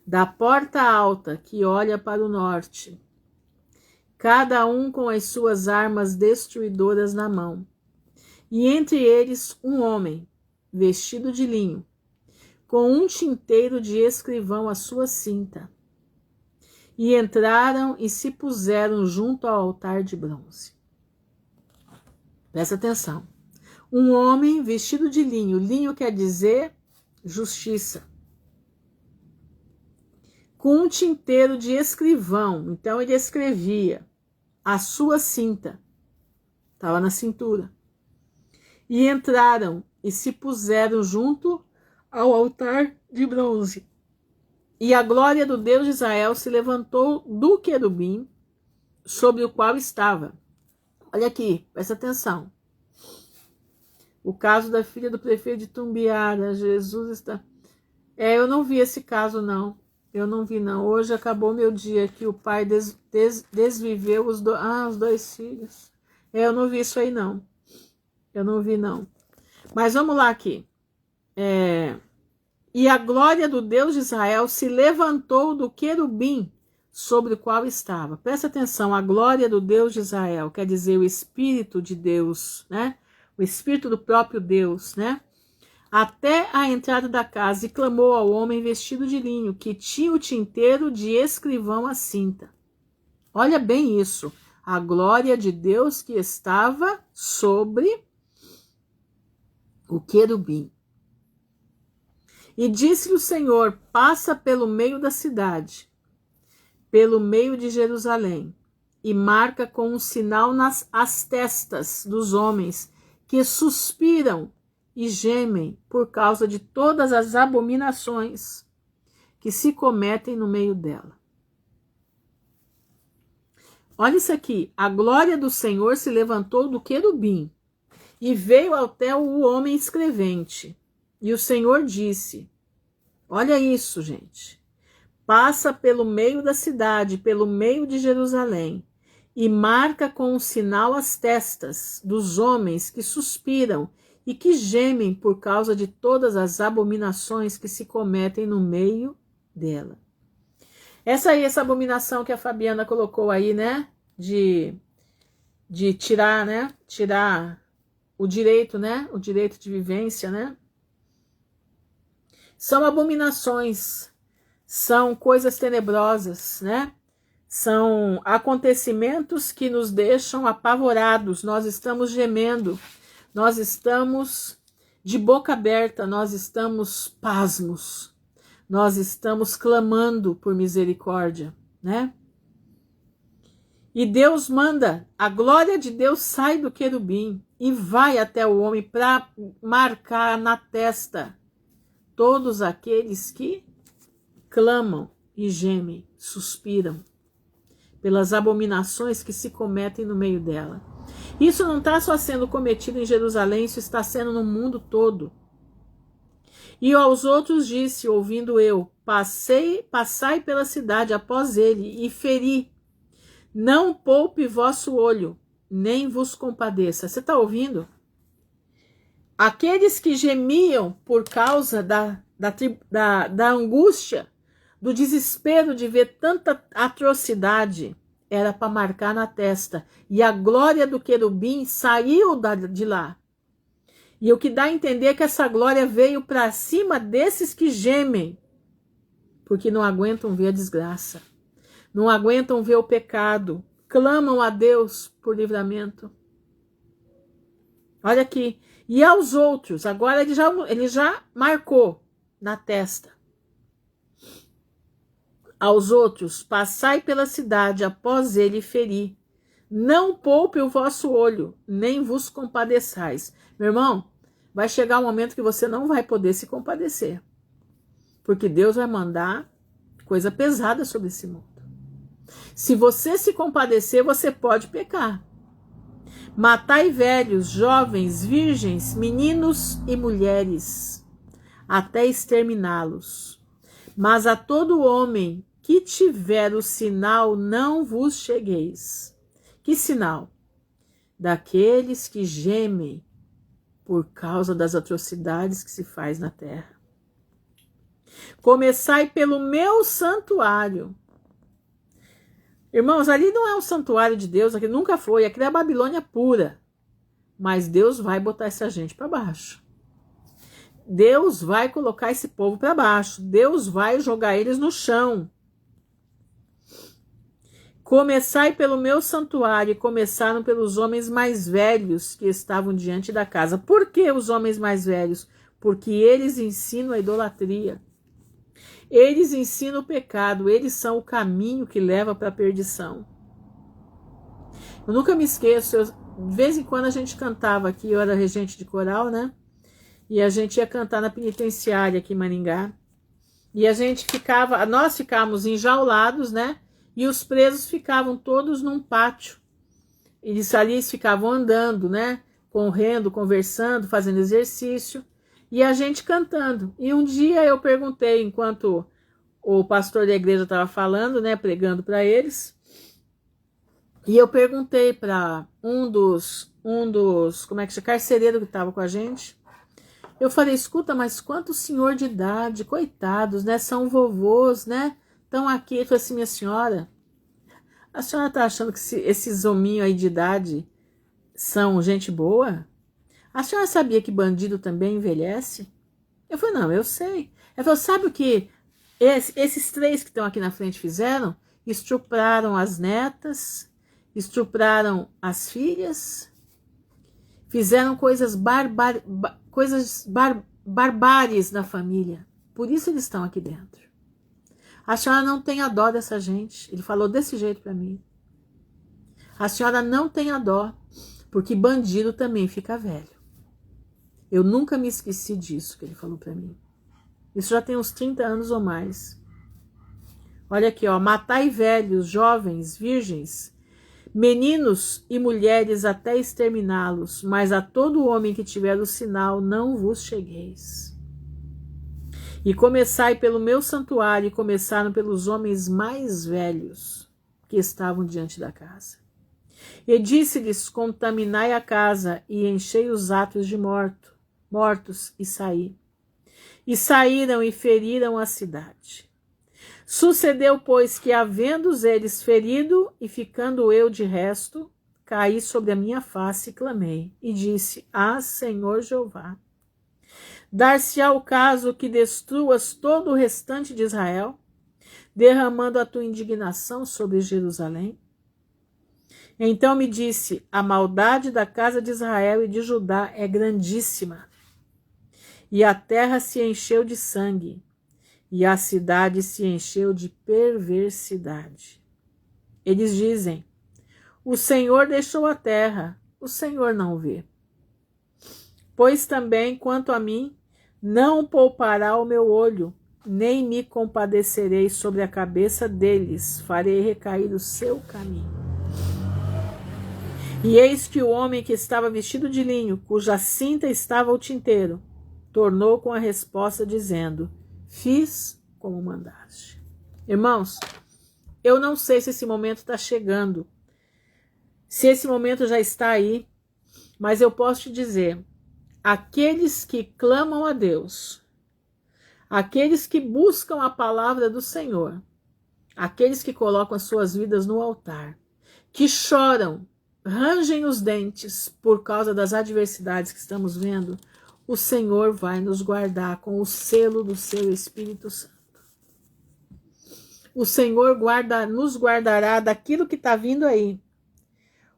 da porta alta que olha para o norte, cada um com as suas armas destruidoras na mão, e entre eles um homem, vestido de linho, com um tinteiro de escrivão à sua cinta. E entraram e se puseram junto ao altar de bronze. Presta atenção. Um homem vestido de linho. Linho quer dizer justiça. Com um tinteiro de escrivão. Então ele escrevia a sua cinta. Estava na cintura. E entraram e se puseram junto ao altar de bronze. E a glória do Deus de Israel se levantou do querubim sobre o qual estava. Olha aqui, presta atenção. O caso da filha do prefeito de Tumbiara, Jesus está... eu não vi esse caso, não. Eu não vi, não. Hoje acabou meu dia que o pai desviveu os dois filhos. Eu não vi isso aí, não. Eu não vi, não. Mas vamos lá aqui. E a glória do Deus de Israel se levantou do querubim sobre o qual estava. Presta atenção, a glória do Deus de Israel, quer dizer o Espírito de Deus, né? O Espírito do próprio Deus, né? Até a entrada da casa, e clamou ao homem vestido de linho, que tinha o tinteiro de escrivão à cinta. Olha bem isso, a glória de Deus que estava sobre o querubim. E disse-lhe o Senhor, passa pelo meio da cidade, pelo meio de Jerusalém, e marca com um sinal as testas dos homens que suspiram e gemem por causa de todas as abominações que se cometem no meio dela. Olha isso aqui, a glória do Senhor se levantou do querubim e veio até o homem escrevente. E o Senhor disse, olha isso, gente, passa pelo meio da cidade, pelo meio de Jerusalém, e marca com um sinal as testas dos homens que suspiram e que gemem por causa de todas as abominações que se cometem no meio dela. Essa abominação que a Fabiana colocou aí, né, de tirar, né, tirar o direito, né, o direito de vivência, né, são abominações, são coisas tenebrosas, né? São acontecimentos que nos deixam apavorados, nós estamos gemendo, nós estamos de boca aberta, nós estamos pasmos, nós estamos clamando por misericórdia, né? E Deus manda, a glória de Deus sai do querubim e vai até o homem para marcar na testa todos aqueles que clamam e gemem, suspiram pelas abominações que se cometem no meio dela. Isso não está só sendo cometido em Jerusalém, isso está sendo no mundo todo. E aos outros disse, ouvindo eu, passai pela cidade após ele e feri. Não poupe vosso olho, nem vos compadeça. Você está ouvindo? Aqueles que gemiam por causa da angústia, do desespero de ver tanta atrocidade, era para marcar na testa. E a glória do querubim saiu de lá. E o que dá a entender é que essa glória veio para cima desses que gemem, porque não aguentam ver a desgraça, não aguentam ver o pecado, clamam a Deus por livramento. Olha aqui. E aos outros, agora ele já marcou na testa. Aos outros, passai pela cidade após ele ferir. Não poupe o vosso olho, nem vos compadeçais. Meu irmão, vai chegar um momento que você não vai poder se compadecer. Porque Deus vai mandar coisa pesada sobre esse mundo. Se você se compadecer, você pode pecar. Matai velhos, jovens, virgens, meninos e mulheres, até exterminá-los. Mas a todo homem que tiver o sinal, não vos chegueis. Que sinal? Daqueles que gemem por causa das atrocidades que se faz na terra. Começai pelo meu santuário. Irmãos, ali não é um santuário de Deus, aqui nunca foi, aqui é a Babilônia pura. Mas Deus vai botar essa gente para baixo. Deus vai colocar esse povo para baixo. Deus vai jogar eles no chão. Começai pelo meu santuário, e começaram pelos homens mais velhos que estavam diante da casa. Por que os homens mais velhos? Porque eles ensinam a idolatria. Eles ensinam o pecado, eles são o caminho que leva para a perdição. Eu nunca me esqueço, de vez em quando a gente cantava aqui, eu era regente de coral, né? E a gente ia cantar na penitenciária aqui em Maringá. E a gente ficava, nós ficávamos enjaulados, né? E os presos ficavam todos num pátio. Eles ali ficavam andando, né? Correndo, conversando, fazendo exercício. E a gente cantando. E um dia eu perguntei, enquanto o pastor da igreja estava falando, né? Pregando para eles. E eu perguntei para um dos, como é que chama? Carcereiro que estava com a gente. Eu falei, escuta, mas quantos senhor de idade, coitados, né? São vovôs, né? Estão aqui. Ele falou assim, minha senhora, a senhora está achando que esses hominhos aí de idade são gente boa? A senhora sabia que bandido também envelhece? Eu falei, não, eu sei. Ele falou, sabe o que esses 3 que estão aqui na frente fizeram? Estupraram as netas, estupraram as filhas, fizeram coisas barbáries na família. Por isso eles estão aqui dentro. A senhora não tem a dó dessa gente. Ele falou desse jeito para mim. A senhora não tem a dó, porque bandido também fica velho. Eu nunca me esqueci disso que ele falou para mim. Isso já tem uns 30 anos ou mais. Olha aqui, ó. Matai velhos, jovens, virgens, meninos e mulheres até exterminá-los, mas a todo homem que tiver o sinal não vos chegueis. E começai pelo meu santuário, e começaram pelos homens mais velhos que estavam diante da casa. E disse-lhes, contaminai a casa, e enchei os atos de mortos, e saí. E saíram e feriram a cidade. Sucedeu, pois, que havendo eles ferido, e ficando eu de resto, caí sobre a minha face e clamei, e disse, Senhor Jeová, dar-se-á o caso que destruas todo o restante de Israel, derramando a tua indignação sobre Jerusalém? Então me disse, a maldade da casa de Israel e de Judá é grandíssima, e a terra se encheu de sangue, e a cidade se encheu de perversidade. Eles dizem, o Senhor deixou a terra, o Senhor não vê. Pois também, quanto a mim, não poupará o meu olho, nem me compadecerei sobre a cabeça deles, farei recair o seu caminho. E eis que o homem que estava vestido de linho, cuja cinta estava o tinteiro, tornou com a resposta dizendo, fiz como mandaste. Irmãos, eu não sei se esse momento está chegando, se esse momento já está aí, mas eu posso te dizer, aqueles que clamam a Deus, aqueles que buscam a palavra do Senhor, aqueles que colocam as suas vidas no altar, que choram, rangem os dentes por causa das adversidades que estamos vendo, o Senhor vai nos guardar com o selo do seu Espírito Santo. O Senhor nos guardará daquilo que está vindo aí.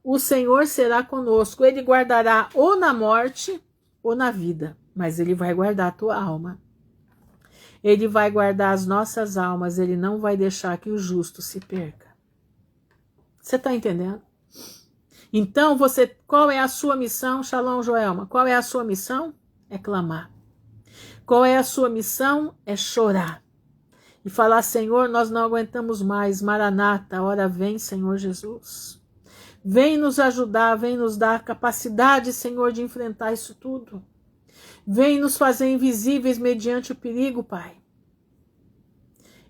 O Senhor será conosco. Ele guardará ou na morte ou na vida, mas Ele vai guardar a tua alma. Ele vai guardar as nossas almas. Ele não vai deixar que o justo se perca. Você está entendendo? Então, qual é a sua missão, Shalom Joelma? Qual é a sua missão? É clamar. Qual é a sua missão? É chorar. E falar, Senhor, nós não aguentamos mais. Maranata, hora vem, Senhor Jesus. Vem nos ajudar, vem nos dar capacidade, Senhor, de enfrentar isso tudo. Vem nos fazer invisíveis mediante o perigo, Pai.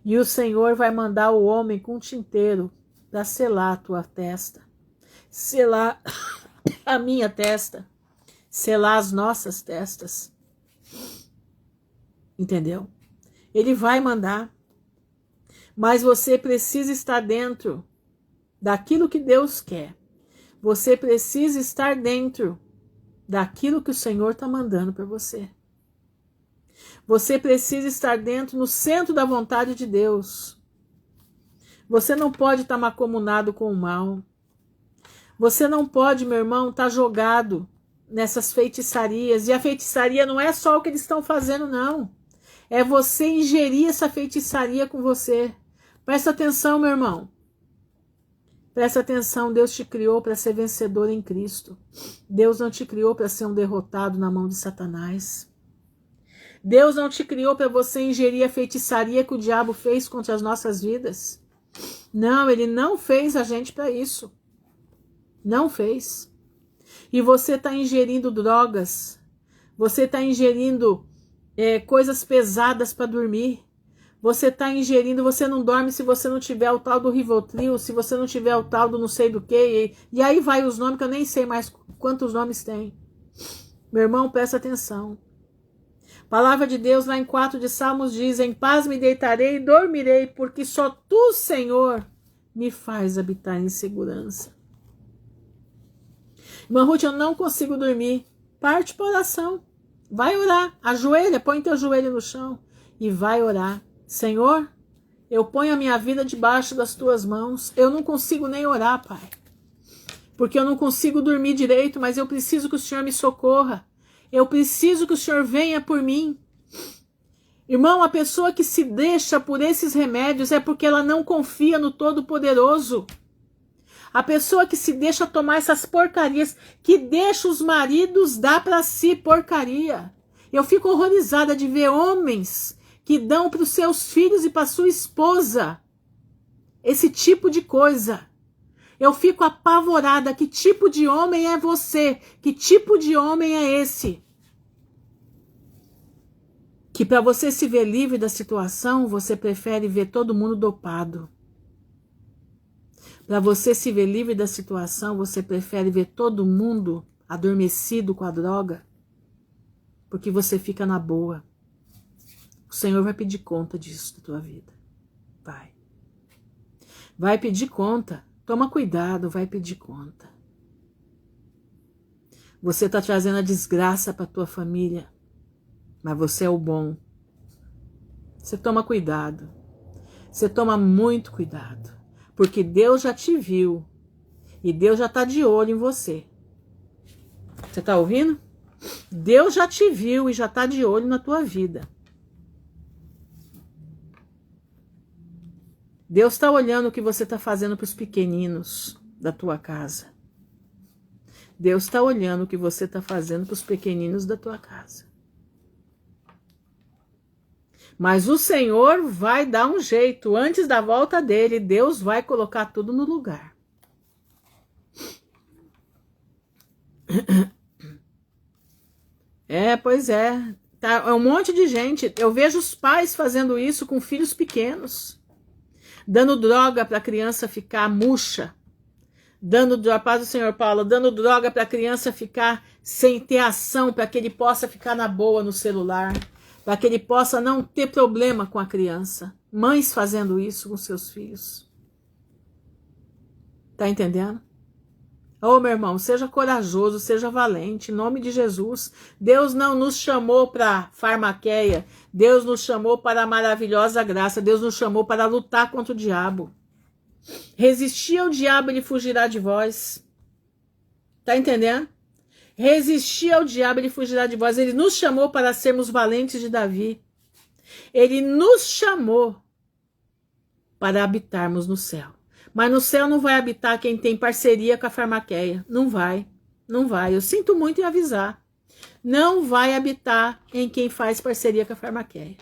E o Senhor vai mandar o homem com tinteiro para selar a tua testa. Selar a minha testa, selar as nossas testas. Entendeu? Ele vai mandar, mas você precisa estar dentro daquilo que Deus quer. Você precisa estar dentro daquilo que o Senhor está mandando para você. Você precisa estar dentro, no centro da vontade de Deus. Você não pode estar mancomunado com o mal. Você não pode, meu irmão, estar jogado nessas feitiçarias. E a feitiçaria não é só o que eles estão fazendo, não. É você ingerir essa feitiçaria com você. Presta atenção, meu irmão. Presta atenção, Deus te criou para ser vencedor em Cristo. Deus não te criou para ser um derrotado na mão de Satanás. Deus não te criou para você ingerir a feitiçaria que o diabo fez contra as nossas vidas. Não, ele não fez a gente para isso. Não fez. E você está ingerindo drogas. Você está ingerindo coisas pesadas para dormir. Você está ingerindo, você não dorme se você não tiver o tal do Rivotril, se você não tiver o tal do não sei do que. E aí vai os nomes que eu nem sei mais quantos nomes tem. Meu irmão, presta atenção. A palavra de Deus lá em 4 de Salmos diz: em paz me deitarei e dormirei, porque só tu, Senhor, me faz habitar em segurança. Irmã Ruth, eu não consigo dormir. Parte para oração. Vai orar. Ajoelha, põe teu joelho no chão e vai orar. Senhor, eu ponho a minha vida debaixo das tuas mãos. Eu não consigo nem orar, Pai. Porque eu não consigo dormir direito, mas eu preciso que o Senhor me socorra. Eu preciso que o Senhor venha por mim. Irmão, a pessoa que se deixa por esses remédios é porque ela não confia no Todo-Poderoso. A pessoa que se deixa tomar essas porcarias, que deixa os maridos dar para si porcaria. Eu fico horrorizada de ver homens que dão para os seus filhos e para sua esposa esse tipo de coisa. Eu fico apavorada. Que tipo de homem é você? Que tipo de homem é esse? Que para você se ver livre da situação, você prefere ver todo mundo dopado. Para você se ver livre da situação, você prefere ver todo mundo adormecido com a droga, porque você fica na boa. O Senhor vai pedir conta disso da tua vida. Vai. Vai pedir conta. Toma cuidado, vai pedir conta. Você está trazendo a desgraça para a tua família, mas você é o bom. Você toma cuidado. Você toma muito cuidado. Porque Deus já te viu. E Deus já está de olho em você. Você está ouvindo? Deus já te viu e já está de olho na tua vida. Deus está olhando o que você está fazendo para os pequeninos da tua casa. Deus está olhando o que você está fazendo para os pequeninos da tua casa. Mas o Senhor vai dar um jeito. Antes da volta dele, Deus vai colocar tudo no lugar. Pois é. Tá, é um monte de gente. Eu vejo os pais fazendo isso com filhos pequenos. Dando droga para a criança ficar murcha. A paz do Senhor Paulo, dando droga para a criança ficar sem ter ação, para que ele possa ficar na boa no celular. Para que ele possa não ter problema com a criança. Mães fazendo isso com seus filhos. Tá entendendo? Ô, meu irmão, seja corajoso, seja valente, em nome de Jesus. Deus não nos chamou para farmaqueia. Deus nos chamou para a maravilhosa graça. Deus nos chamou para lutar contra o diabo. Resistir ao diabo, ele fugirá de vós. Tá entendendo? Resistir ao diabo, ele fugirá de vós. Ele nos chamou para sermos valentes de Davi. Ele nos chamou para habitarmos no céu. Mas no céu não vai habitar quem tem parceria com a farmaqueia. Não vai. Não vai. Eu sinto muito em avisar. Não vai habitar em quem faz parceria com a farmaqueia.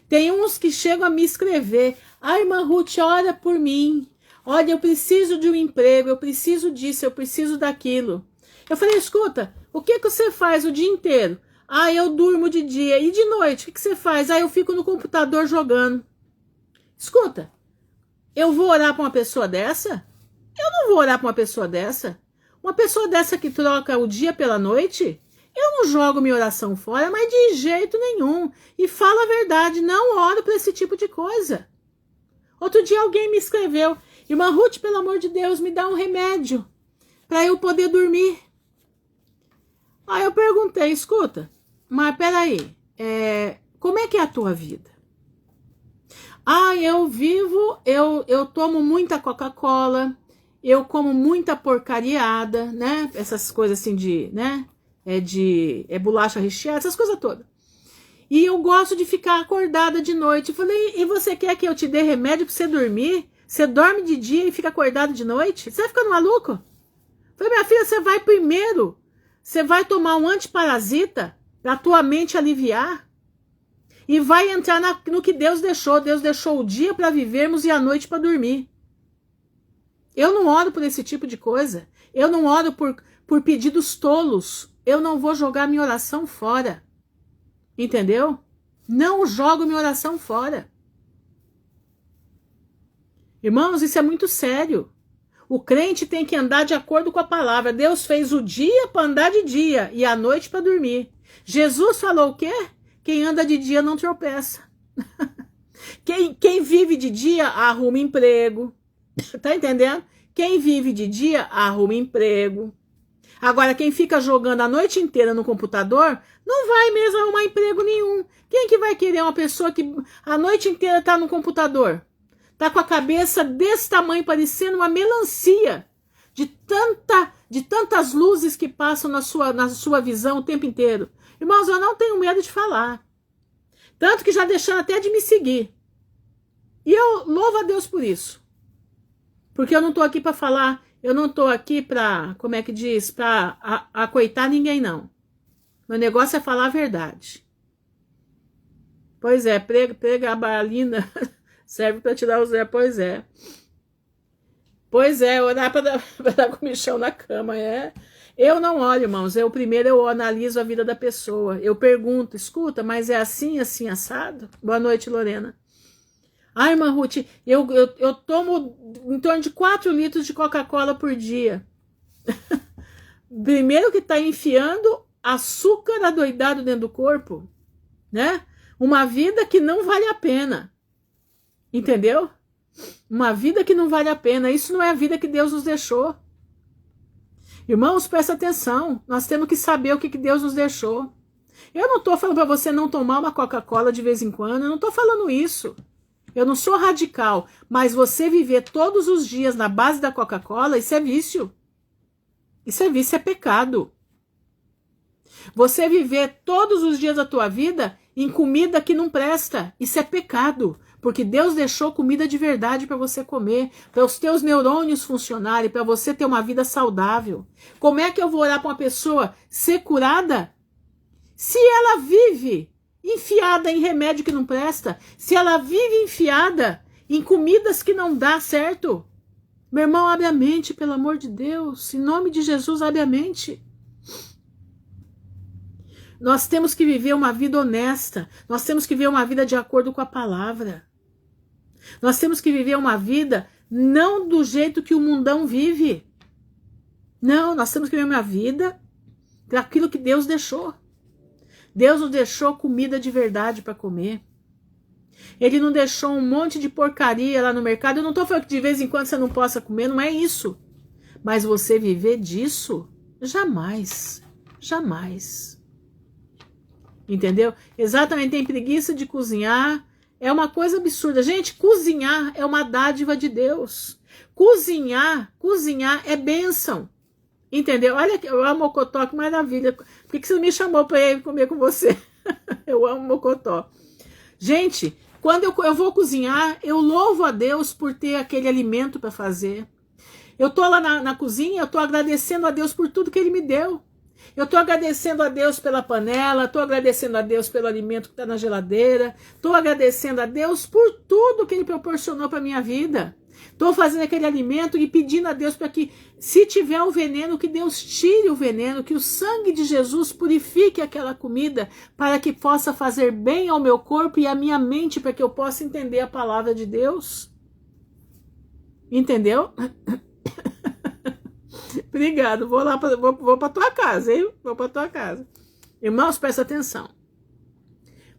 Tem uns que chegam a me escrever. Ai, irmã Ruth, ora por mim. Olha, eu preciso de um emprego. Eu preciso disso. Eu preciso daquilo. Eu falei, escuta, o que você faz o dia inteiro? Ah, eu durmo de dia. E de noite, o que você faz? Ah, eu fico no computador jogando. Escuta, eu vou orar para uma pessoa dessa? Eu não vou orar para uma pessoa dessa. Uma pessoa dessa que troca o dia pela noite? Eu não jogo minha oração fora, mas de jeito nenhum. E falo a verdade, não oro para esse tipo de coisa. Outro dia alguém me escreveu, irmã Ruth, pelo amor de Deus, me dá um remédio para eu poder dormir. Aí eu perguntei, escuta, mas peraí, como é que é a tua vida? Ah, eu tomo muita Coca-Cola, eu como muita porcariada, né? Essas coisas assim né? Bolacha recheada, essas coisas todas. E eu gosto de ficar acordada de noite. Eu falei, e você quer que eu te dê remédio pra você dormir? Você dorme de dia e fica acordado de noite? Você vai ficando maluco? Eu falei, minha filha, você vai primeiro. Você vai tomar um antiparasita pra tua mente aliviar. E vai entrar no que Deus deixou. Deus deixou o dia para vivermos e a noite para dormir. Eu não oro por esse tipo de coisa. Eu não oro por pedidos tolos. Eu não vou jogar minha oração fora. Entendeu? Não jogo minha oração fora. Irmãos, isso é muito sério. O crente tem que andar de acordo com a palavra. Deus fez o dia para andar de dia e a noite para dormir. Jesus falou o quê? Quem anda de dia não tropeça. Quem vive de dia arruma emprego. Tá entendendo? Quem vive de dia arruma emprego. Agora, quem fica jogando a noite inteira no computador, não vai mesmo arrumar emprego nenhum. Quem que vai querer uma pessoa que a noite inteira tá no computador? Tá com a cabeça desse tamanho, parecendo uma melancia, de tantas luzes que passam na sua visão o tempo inteiro. Irmãos, eu não tenho medo de falar. Tanto que já deixaram até de me seguir. E eu louvo a Deus por isso. Porque eu não tô aqui para falar, eu não tô aqui para, como é que diz, para acoitar ninguém, não. Meu negócio é falar a verdade. Pois é, prega a balina serve para tirar o Zé, pois é. Pois é, orar para dar comichão na cama, é. Eu não olho, irmãos, primeiro eu analiso a vida da pessoa. Eu pergunto, escuta, mas é assim, assim, assado? Boa noite, Lorena. Ai, irmã Ruth, eu tomo em torno de 4 litros de Coca-Cola por dia. Primeiro que tá enfiando açúcar adoidado dentro do corpo, né? Uma vida que não vale a pena. Entendeu? Uma vida que não vale a pena. Isso não é a vida que Deus nos deixou. Irmãos, presta atenção. Nós temos que saber o que Deus nos deixou. Eu não estou falando para você não tomar uma Coca-Cola de vez em quando. Eu não estou falando isso. Eu não sou radical. Mas você viver todos os dias na base da Coca-Cola, isso é vício. Isso é vício, é pecado. Você viver todos os dias da tua vida em comida que não presta, isso é pecado. Porque Deus deixou comida de verdade para você comer, para os teus neurônios funcionarem, para você ter uma vida saudável. Como é que eu vou orar para uma pessoa ser curada se ela vive enfiada em remédio que não presta? Se ela vive enfiada em comidas que não dá certo? Meu irmão, abre a mente, pelo amor de Deus. Em nome de Jesus, abre a mente. Nós temos que viver uma vida honesta. Nós temos que viver uma vida de acordo com a palavra. Nós temos que viver uma vida não do jeito que o mundão vive. Não, nós temos que viver uma vida daquilo que Deus deixou. Deus nos deixou comida de verdade para comer. Ele não deixou um monte de porcaria lá no mercado. Eu não estou falando que de vez em quando você não possa comer, não é isso. Mas você viver disso, jamais. Jamais. Entendeu? Exatamente, tem preguiça de cozinhar. É uma coisa absurda. Gente, cozinhar é uma dádiva de Deus. Cozinhar é bênção. Entendeu? Olha que eu amo mocotó, que maravilha. Por que você me chamou para ir comer com você? Eu amo mocotó. Gente, quando eu vou cozinhar, eu louvo a Deus por ter aquele alimento para fazer. Eu tô lá na cozinha, eu tô agradecendo a Deus por tudo que Ele me deu. Eu estou agradecendo a Deus pela panela, estou agradecendo a Deus pelo alimento que está na geladeira, estou agradecendo a Deus por tudo que Ele proporcionou para a minha vida. Estou fazendo aquele alimento e pedindo a Deus para que, se tiver o veneno, que Deus tire o veneno, que o sangue de Jesus purifique aquela comida para que possa fazer bem ao meu corpo e à minha mente, para que eu possa entender a palavra de Deus. Entendeu? Obrigado, vou para tua casa, hein? Vou para tua casa. Irmãos, presta atenção.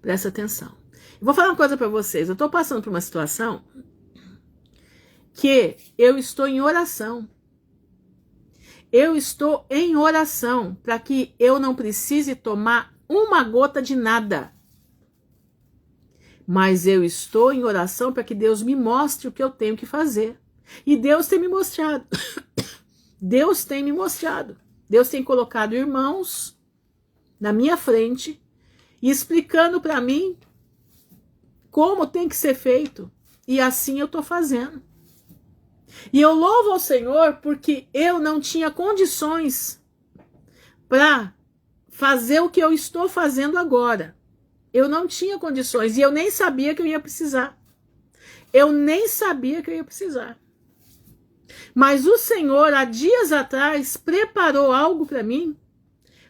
Presta atenção. Eu vou falar uma coisa para vocês. Eu estou passando por uma situação que eu estou em oração. Eu estou em oração para que eu não precise tomar uma gota de nada. Mas eu estou em oração para que Deus me mostre o que eu tenho que fazer. E Deus tem me mostrado. Deus tem me mostrado. Deus tem colocado irmãos na minha frente e explicando para mim como tem que ser feito. E assim eu estou fazendo. E eu louvo ao Senhor porque eu não tinha condições para fazer o que eu estou fazendo agora. Eu não tinha condições e eu nem sabia que eu ia precisar. Eu nem sabia que eu ia precisar. Mas o Senhor, há dias atrás, preparou algo para mim,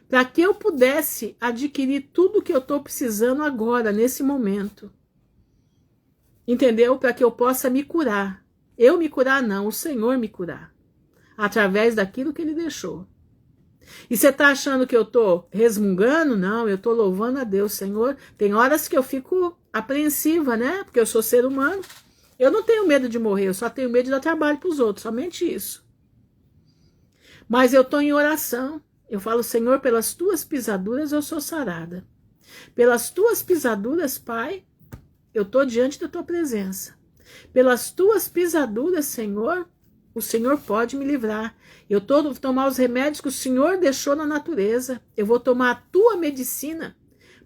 para que eu pudesse adquirir tudo que eu estou precisando agora, nesse momento. Entendeu? Para que eu possa me curar. Eu me curar não, o Senhor me curar. Através daquilo que Ele deixou. E você está achando que eu estou resmungando? Não, eu estou louvando a Deus, Senhor. Tem horas que eu fico apreensiva, né? Porque eu sou ser humano. Eu não tenho medo de morrer, eu só tenho medo de dar trabalho para os outros, somente isso. Mas eu estou em oração. Eu falo, Senhor, pelas tuas pisaduras eu sou sarada. Pelas tuas pisaduras, Pai, eu estou diante da tua presença. Pelas tuas pisaduras, Senhor, o Senhor pode me livrar. Eu vou tomar os remédios que o Senhor deixou na natureza. Eu vou tomar a tua medicina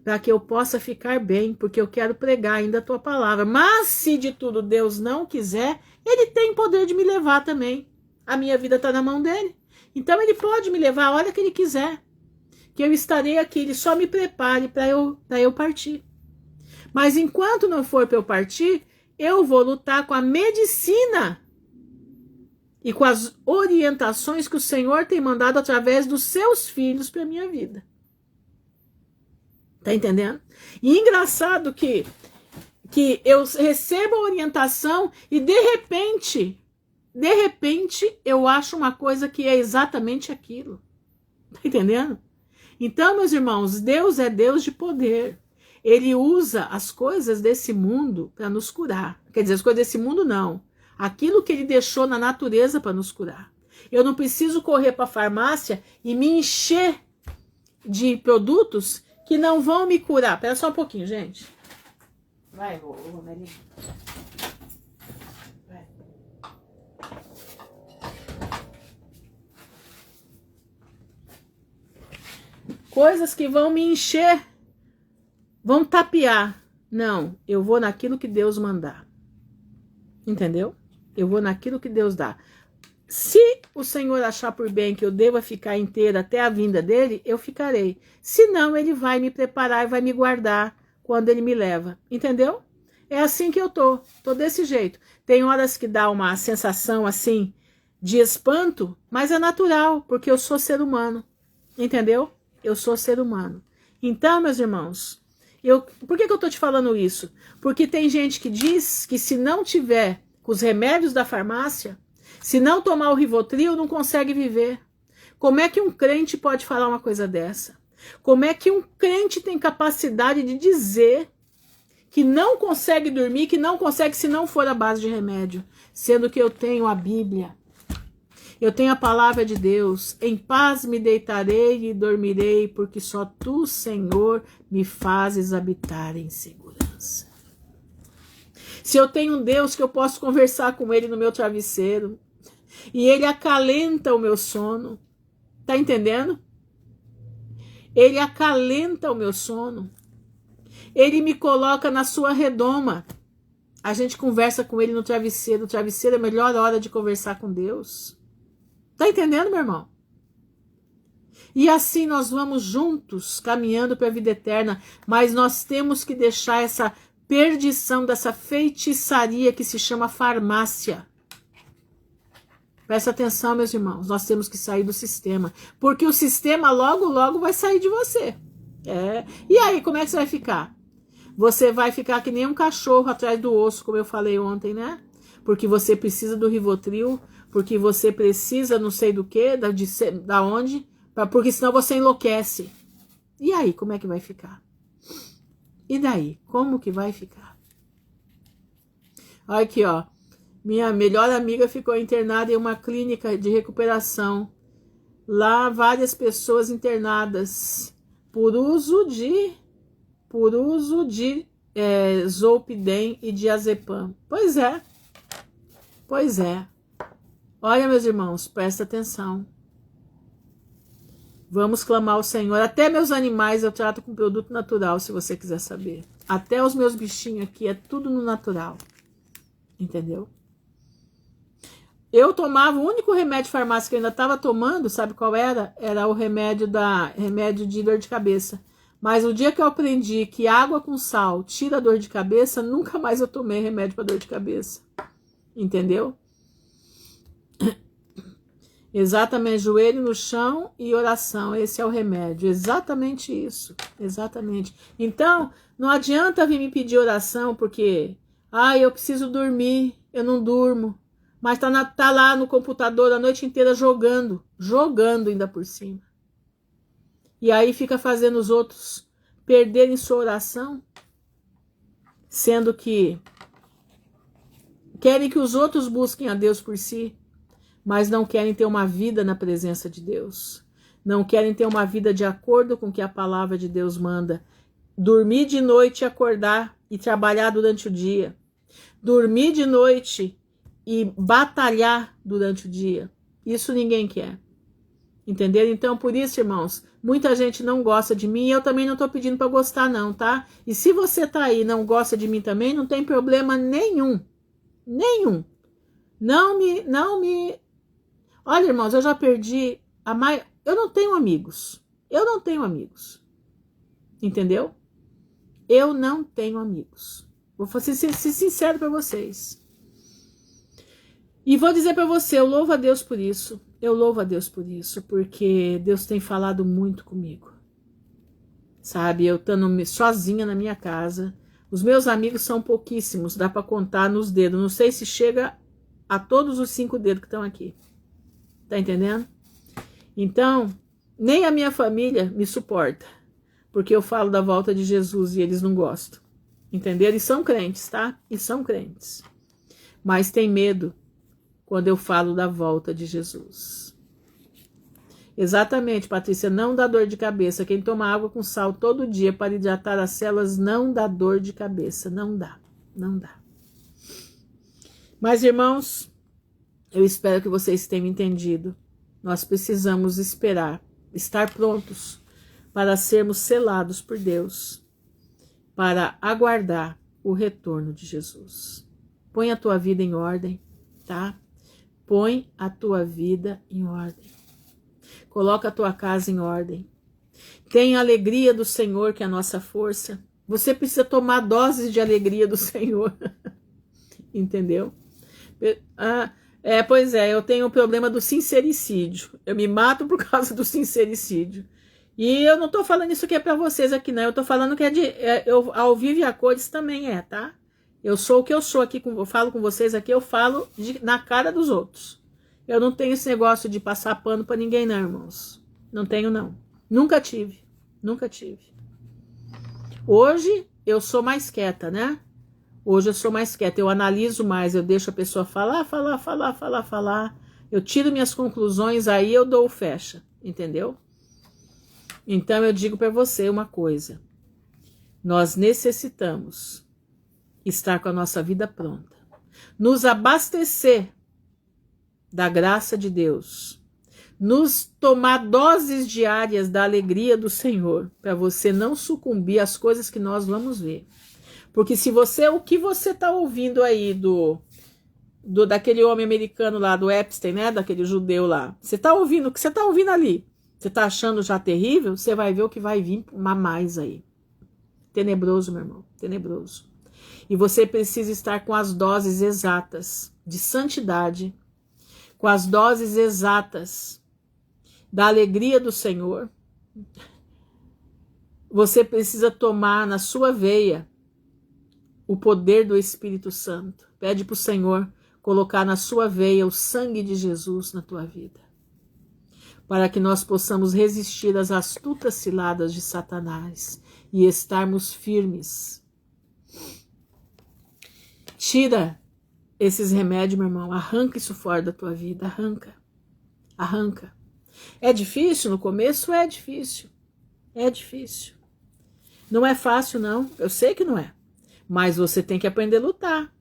para que eu possa ficar bem, porque eu quero pregar ainda a tua palavra. Mas se de tudo Deus não quiser, Ele tem poder de me levar também. A minha vida está na mão dEle. Então Ele pode me levar a hora que Ele quiser. Que eu estarei aqui, Ele só me prepare para eu partir. Mas enquanto não for para eu partir, eu vou lutar com a medicina e com as orientações que o Senhor tem mandado através dos seus filhos para a minha vida. Tá entendendo? E engraçado que eu recebo a orientação e de repente eu acho uma coisa que é exatamente aquilo. Tá entendendo? Então, meus irmãos, Deus é Deus de poder. Ele usa as coisas desse mundo para nos curar. Quer dizer, as coisas desse mundo não. Aquilo que Ele deixou na natureza para nos curar. Eu não preciso correr para a farmácia e me encher de produtos que não vão me curar. Espera só um pouquinho, gente. Vai, Romelinho. Vai. Coisas que vão me encher, vão tapear. Não, eu vou naquilo que Deus mandar. Entendeu? Eu vou naquilo que Deus dá. Se o Senhor achar por bem que eu deva ficar inteira até a vinda dele, eu ficarei. Se não, Ele vai me preparar e vai me guardar quando Ele me leva. Entendeu? É assim que eu tô desse jeito. Tem horas que dá uma sensação assim de espanto, mas é natural, porque eu sou ser humano. Entendeu? Eu sou ser humano. Então, meus irmãos, por que eu tô te falando isso? Porque tem gente que diz que se não tiver com os remédios da farmácia, se não tomar o Rivotril, não consegue viver. Como é que um crente pode falar uma coisa dessa? Como é que um crente tem capacidade de dizer que não consegue dormir, que não consegue se não for a base de remédio? Sendo que eu tenho a Bíblia. Eu tenho a palavra de Deus. Em paz me deitarei e dormirei, porque só tu, Senhor, me fazes habitar em segurança. Se eu tenho um Deus que eu posso conversar com Ele no meu travesseiro, e Ele acalenta o meu sono, tá entendendo? Ele acalenta o meu sono. Ele me coloca na sua redoma. A gente conversa com Ele no travesseiro. O travesseiro é a melhor hora de conversar com Deus. Tá entendendo, meu irmão? E assim nós vamos juntos, caminhando para a vida eterna, mas nós temos que deixar essa perdição, dessa feitiçaria que se chama farmácia. Presta atenção, meus irmãos, nós temos que sair do sistema, porque o sistema logo, logo vai sair de você. E aí, como é que você vai ficar? Você vai ficar que nem um cachorro atrás do osso, como eu falei ontem, né? Porque você precisa do Rivotril, porque você precisa não sei do que, da onde, porque senão você enlouquece. E aí, como é que vai ficar? E daí, como que vai ficar? Olha aqui, ó. Minha melhor amiga ficou internada em uma clínica de recuperação. Lá, várias pessoas internadas por uso de Zolpidem e diazepam. Pois é. Pois é. Olha, meus irmãos, presta atenção. Vamos clamar ao Senhor. Até meus animais eu trato com produto natural, se você quiser saber. Até os meus bichinhos aqui, é tudo no natural. Entendeu? Eu tomava, o único remédio de farmácia que eu ainda estava tomando, sabe qual era? Era o remédio de dor de cabeça. Mas o dia que eu aprendi que água com sal tira a dor de cabeça, nunca mais eu tomei remédio para dor de cabeça. Entendeu? Exatamente, joelho no chão e oração, esse é o remédio, exatamente isso, exatamente. Então, não adianta vir me pedir oração, porque, eu preciso dormir, eu não durmo, mas tá lá no computador a noite inteira jogando ainda por cima. E aí fica fazendo os outros perderem sua oração, sendo que querem que os outros busquem a Deus por si, mas não querem ter uma vida na presença de Deus. Não querem ter uma vida de acordo com o que a palavra de Deus manda. Dormir de noite e acordar e trabalhar durante o dia. Dormir de noite e batalhar durante o dia. Isso ninguém quer. Entenderam? Então, por isso, irmãos, muita gente não gosta de mim e eu também não estou pedindo para gostar não, tá? E se você tá aí e não gosta de mim também, não tem problema nenhum. Nenhum. Não me... Olha, irmãos, eu já perdi eu não tenho amigos. Eu não tenho amigos. Entendeu? Eu não tenho amigos. Vou ser sincero para vocês. E vou dizer para você, eu louvo a Deus por isso. Eu louvo a Deus por isso, porque Deus tem falado muito comigo. Sabe, eu estando sozinha na minha casa. Os meus amigos são pouquíssimos, dá para contar nos dedos. Não sei se chega a todos os 5 dedos que estão aqui. Tá entendendo? Então, nem a minha família me suporta, porque eu falo da volta de Jesus e eles não gostam. Entenderam? E são crentes, tá? E são crentes. Mas tem medo quando eu falo da volta de Jesus. Exatamente, Patrícia, não dá dor de cabeça. Quem toma água com sal todo dia para hidratar as células não dá dor de cabeça. Não dá, não dá. Mas, irmãos, eu espero que vocês tenham entendido. Nós precisamos estar prontos para sermos selados por Deus, para aguardar o retorno de Jesus. Põe a tua vida em ordem, tá? Põe a tua vida em ordem. Coloca a tua casa em ordem. Tenha a alegria do Senhor, que é a nossa força. Você precisa tomar doses de alegria do Senhor. Entendeu? Pois é, eu tenho o problema do sincericídio. Eu me mato por causa do sincericídio. E eu não tô falando isso que é pra vocês aqui, não. Eu tô falando que ao vivo e a cores também tá? Eu sou o que eu sou aqui, eu falo com vocês aqui, eu falo na cara dos outros. Eu não tenho esse negócio de passar pano pra ninguém, não, irmãos. Não tenho, não. Nunca tive. Nunca tive. Hoje eu sou mais quieta, né? Hoje eu sou mais quieta, eu analiso mais, eu deixo a pessoa falar. Eu tiro minhas conclusões, aí eu dou o fecha, entendeu? Então eu digo para você uma coisa. Nós necessitamos estar com a nossa vida pronta. Nos abastecer da graça de Deus. Nos tomar doses diárias da alegria do Senhor, para você não sucumbir às coisas que nós vamos ver. Porque se o que você está ouvindo aí daquele homem americano lá, do Epstein, né, daquele judeu lá, você está ouvindo, o que você está ouvindo ali, você está achando já terrível, você vai ver o que vai vir mais aí. Tenebroso, meu irmão, tenebroso. E você precisa estar com as doses exatas de santidade, com as doses exatas da alegria do Senhor. Você precisa tomar na sua veia o poder do Espírito Santo. Pede para o Senhor colocar na sua veia o sangue de Jesus na tua vida, para que nós possamos resistir às astutas ciladas de Satanás e estarmos firmes. Tira esses remédios, meu irmão, arranca isso fora da tua vida, arranca. É difícil no começo? É difícil. Não é fácil, não, eu sei que não é. Mas você tem que aprender a lutar.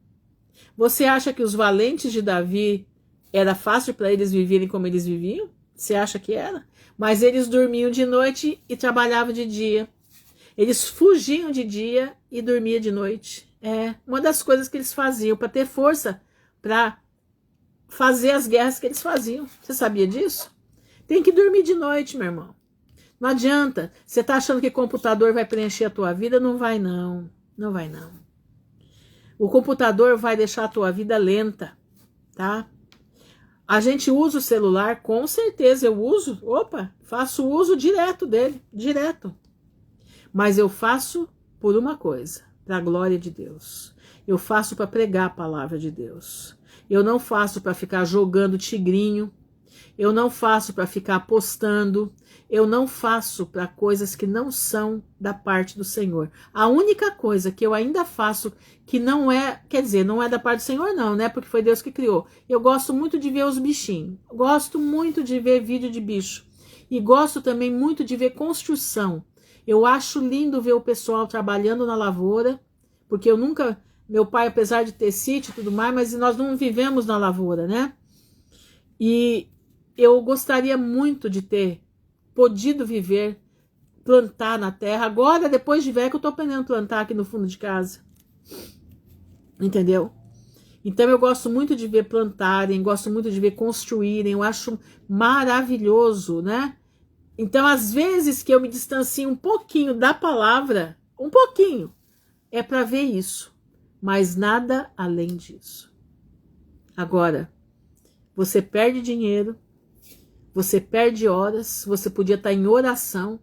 Você acha que os valentes de Davi era fácil para eles viverem como eles viviam? Você acha que era? Mas eles dormiam de noite e trabalhavam de dia. Eles fugiam de dia e dormiam de noite. É uma das coisas que eles faziam para ter força para fazer as guerras que eles faziam. Você sabia disso? Tem que dormir de noite, meu irmão. Não adianta. Você está achando que o computador vai preencher a tua vida? Não vai não. Não vai não. O computador vai deixar a tua vida lenta, tá? A gente usa o celular, com certeza eu uso. Opa, faço uso direto dele, direto. Mas eu faço por uma coisa, para a glória de Deus. Eu faço para pregar a palavra de Deus. Eu não faço para ficar jogando tigrinho. Eu não faço para ficar apostando. Eu não faço para coisas que não são da parte do Senhor. A única coisa que eu ainda faço que não é, quer dizer, não é da parte do Senhor não, né? Porque foi Deus que criou. Eu gosto muito de ver os bichinhos. Gosto muito de ver vídeo de bicho. E gosto também muito de ver construção. Eu acho lindo ver o pessoal trabalhando na lavoura, porque eu nunca, meu pai, apesar de ter sítio e tudo mais, mas nós não vivemos na lavoura, né? E eu gostaria muito de ter podido viver, plantar na terra. Agora, depois de velho, que eu tô aprendendo a plantar aqui no fundo de casa. Entendeu? Então eu gosto muito de ver plantarem, gosto muito de ver construírem, eu acho maravilhoso, né? Então, às vezes que eu me distancio um pouquinho da palavra, um pouquinho, é para ver isso, mas nada além disso. Agora, você perde dinheiro, você perde horas, você podia estar em oração,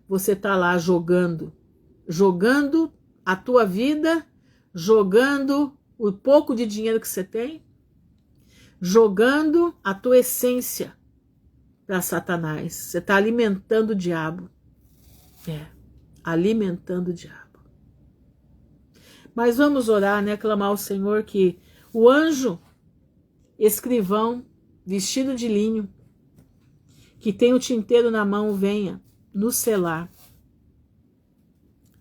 você está lá jogando a tua vida, jogando o pouco de dinheiro que você tem, jogando a tua essência para Satanás. Você está alimentando o diabo. Alimentando o diabo. Mas vamos orar, né? Clamar ao Senhor que o anjo escrivão, vestido de linho, que tem o tinteiro na mão, venha nos selar,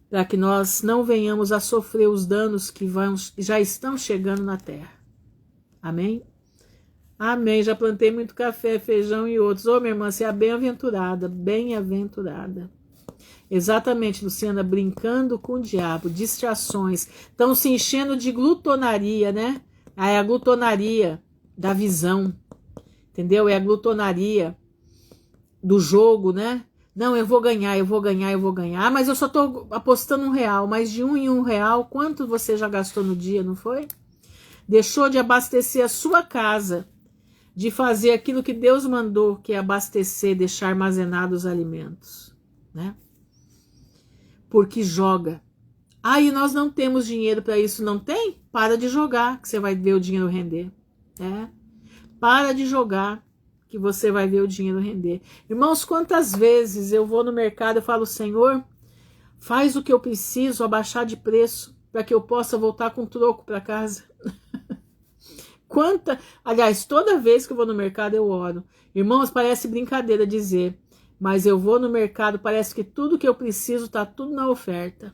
para que nós não venhamos a sofrer os danos que já estão chegando na terra. Amém? Amém. Já plantei muito café, feijão e outros. Ô, minha irmã, você é bem-aventurada, bem-aventurada. Exatamente, Luciana, brincando com o diabo, distrações. Estão se enchendo de glutonaria, né? É a glutonaria da visão, entendeu? É a glutonaria do jogo, né? Não, eu vou ganhar, eu vou ganhar, eu vou ganhar. Ah, mas eu só tô apostando R$1, mas de um em R$1, quanto você já gastou no dia, não foi? Deixou de abastecer a sua casa, de fazer aquilo que Deus mandou, que é abastecer, deixar armazenados os alimentos, né? Porque joga. Ah, e nós não temos dinheiro para isso, não tem? Para de jogar, que você vai ver o dinheiro render. Para de jogar, que você vai ver o dinheiro render. Irmãos, quantas vezes eu vou no mercado e falo, Senhor, faz o que eu preciso, abaixar de preço, para que eu possa voltar com troco para casa. Aliás, toda vez que eu vou no mercado eu oro. Irmãos, parece brincadeira dizer, mas eu vou no mercado, parece que tudo que eu preciso está tudo na oferta.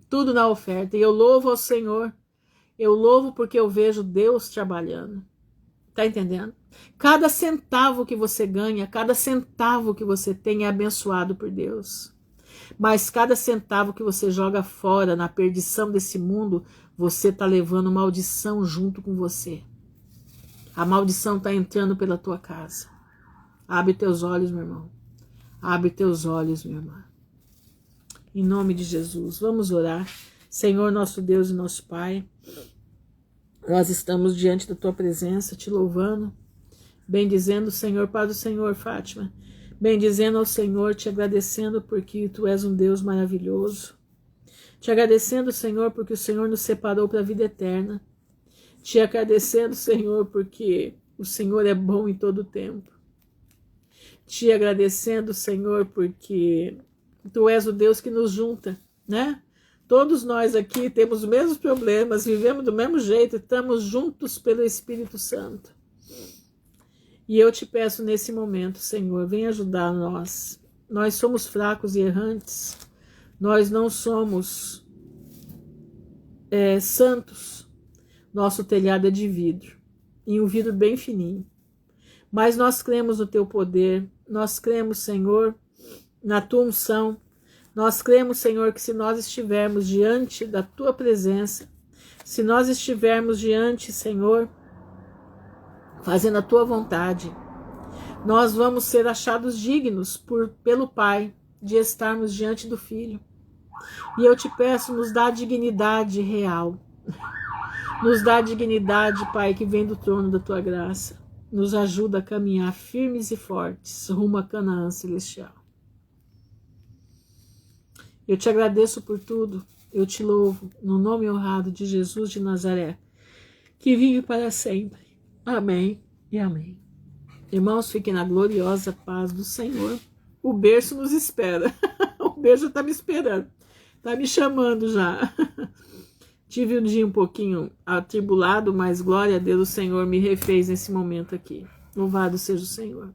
Tudo na oferta. E eu louvo ao Senhor. Eu louvo porque eu vejo Deus trabalhando. Tá entendendo? Cada centavo que você ganha, cada centavo que você tem é abençoado por Deus. Mas cada centavo que você joga fora na perdição desse mundo, você está levando maldição junto com você. A maldição está entrando pela tua casa. Abre teus olhos, meu irmão. Abre teus olhos, minha irmã. Em nome de Jesus, vamos orar. Senhor, nosso Deus e nosso Pai, nós estamos diante da tua presença, te louvando, bendizendo o Senhor, Pai do Senhor, Fátima, bendizendo ao Senhor, te agradecendo porque tu és um Deus maravilhoso, te agradecendo, Senhor, porque o Senhor nos separou para a vida eterna, te agradecendo, Senhor, porque o Senhor é bom em todo o tempo, te agradecendo, Senhor, porque tu és o Deus que nos junta, né? Todos nós aqui temos os mesmos problemas, vivemos do mesmo jeito, estamos juntos pelo Espírito Santo. E eu te peço nesse momento, Senhor, vem ajudar nós. Nós somos fracos e errantes, nós não somos Santos, nosso telhado é de vidro, e um vidro bem fininho. Mas nós cremos no teu poder, nós cremos, Senhor, na tua unção. Nós cremos, Senhor, que se nós estivermos diante da tua presença, se nós estivermos diante, Senhor, fazendo a tua vontade, nós vamos ser achados dignos pelo Pai de estarmos diante do Filho. E eu te peço, nos dá dignidade real. Nos dá dignidade, Pai, que vem do trono da tua graça. Nos ajuda a caminhar firmes e fortes rumo a Canaã celestial. Eu te agradeço por tudo. Eu te louvo no nome honrado de Jesus de Nazaré, que vive para sempre. Amém e amém. Irmãos, fiquem na gloriosa paz do Senhor. O berço nos espera. O berço está me esperando. Está me chamando já. Tive um dia um pouquinho atribulado, mas glória a Deus, o Senhor me refez nesse momento aqui. Louvado seja o Senhor.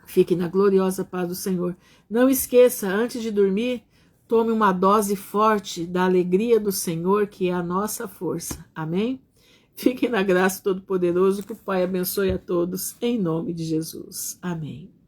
Fique na gloriosa paz do Senhor. Não esqueça, antes de dormir, tome uma dose forte da alegria do Senhor, que é a nossa força. Amém? Fiquem na graça do Todo-Poderoso, que o Pai abençoe a todos, em nome de Jesus. Amém.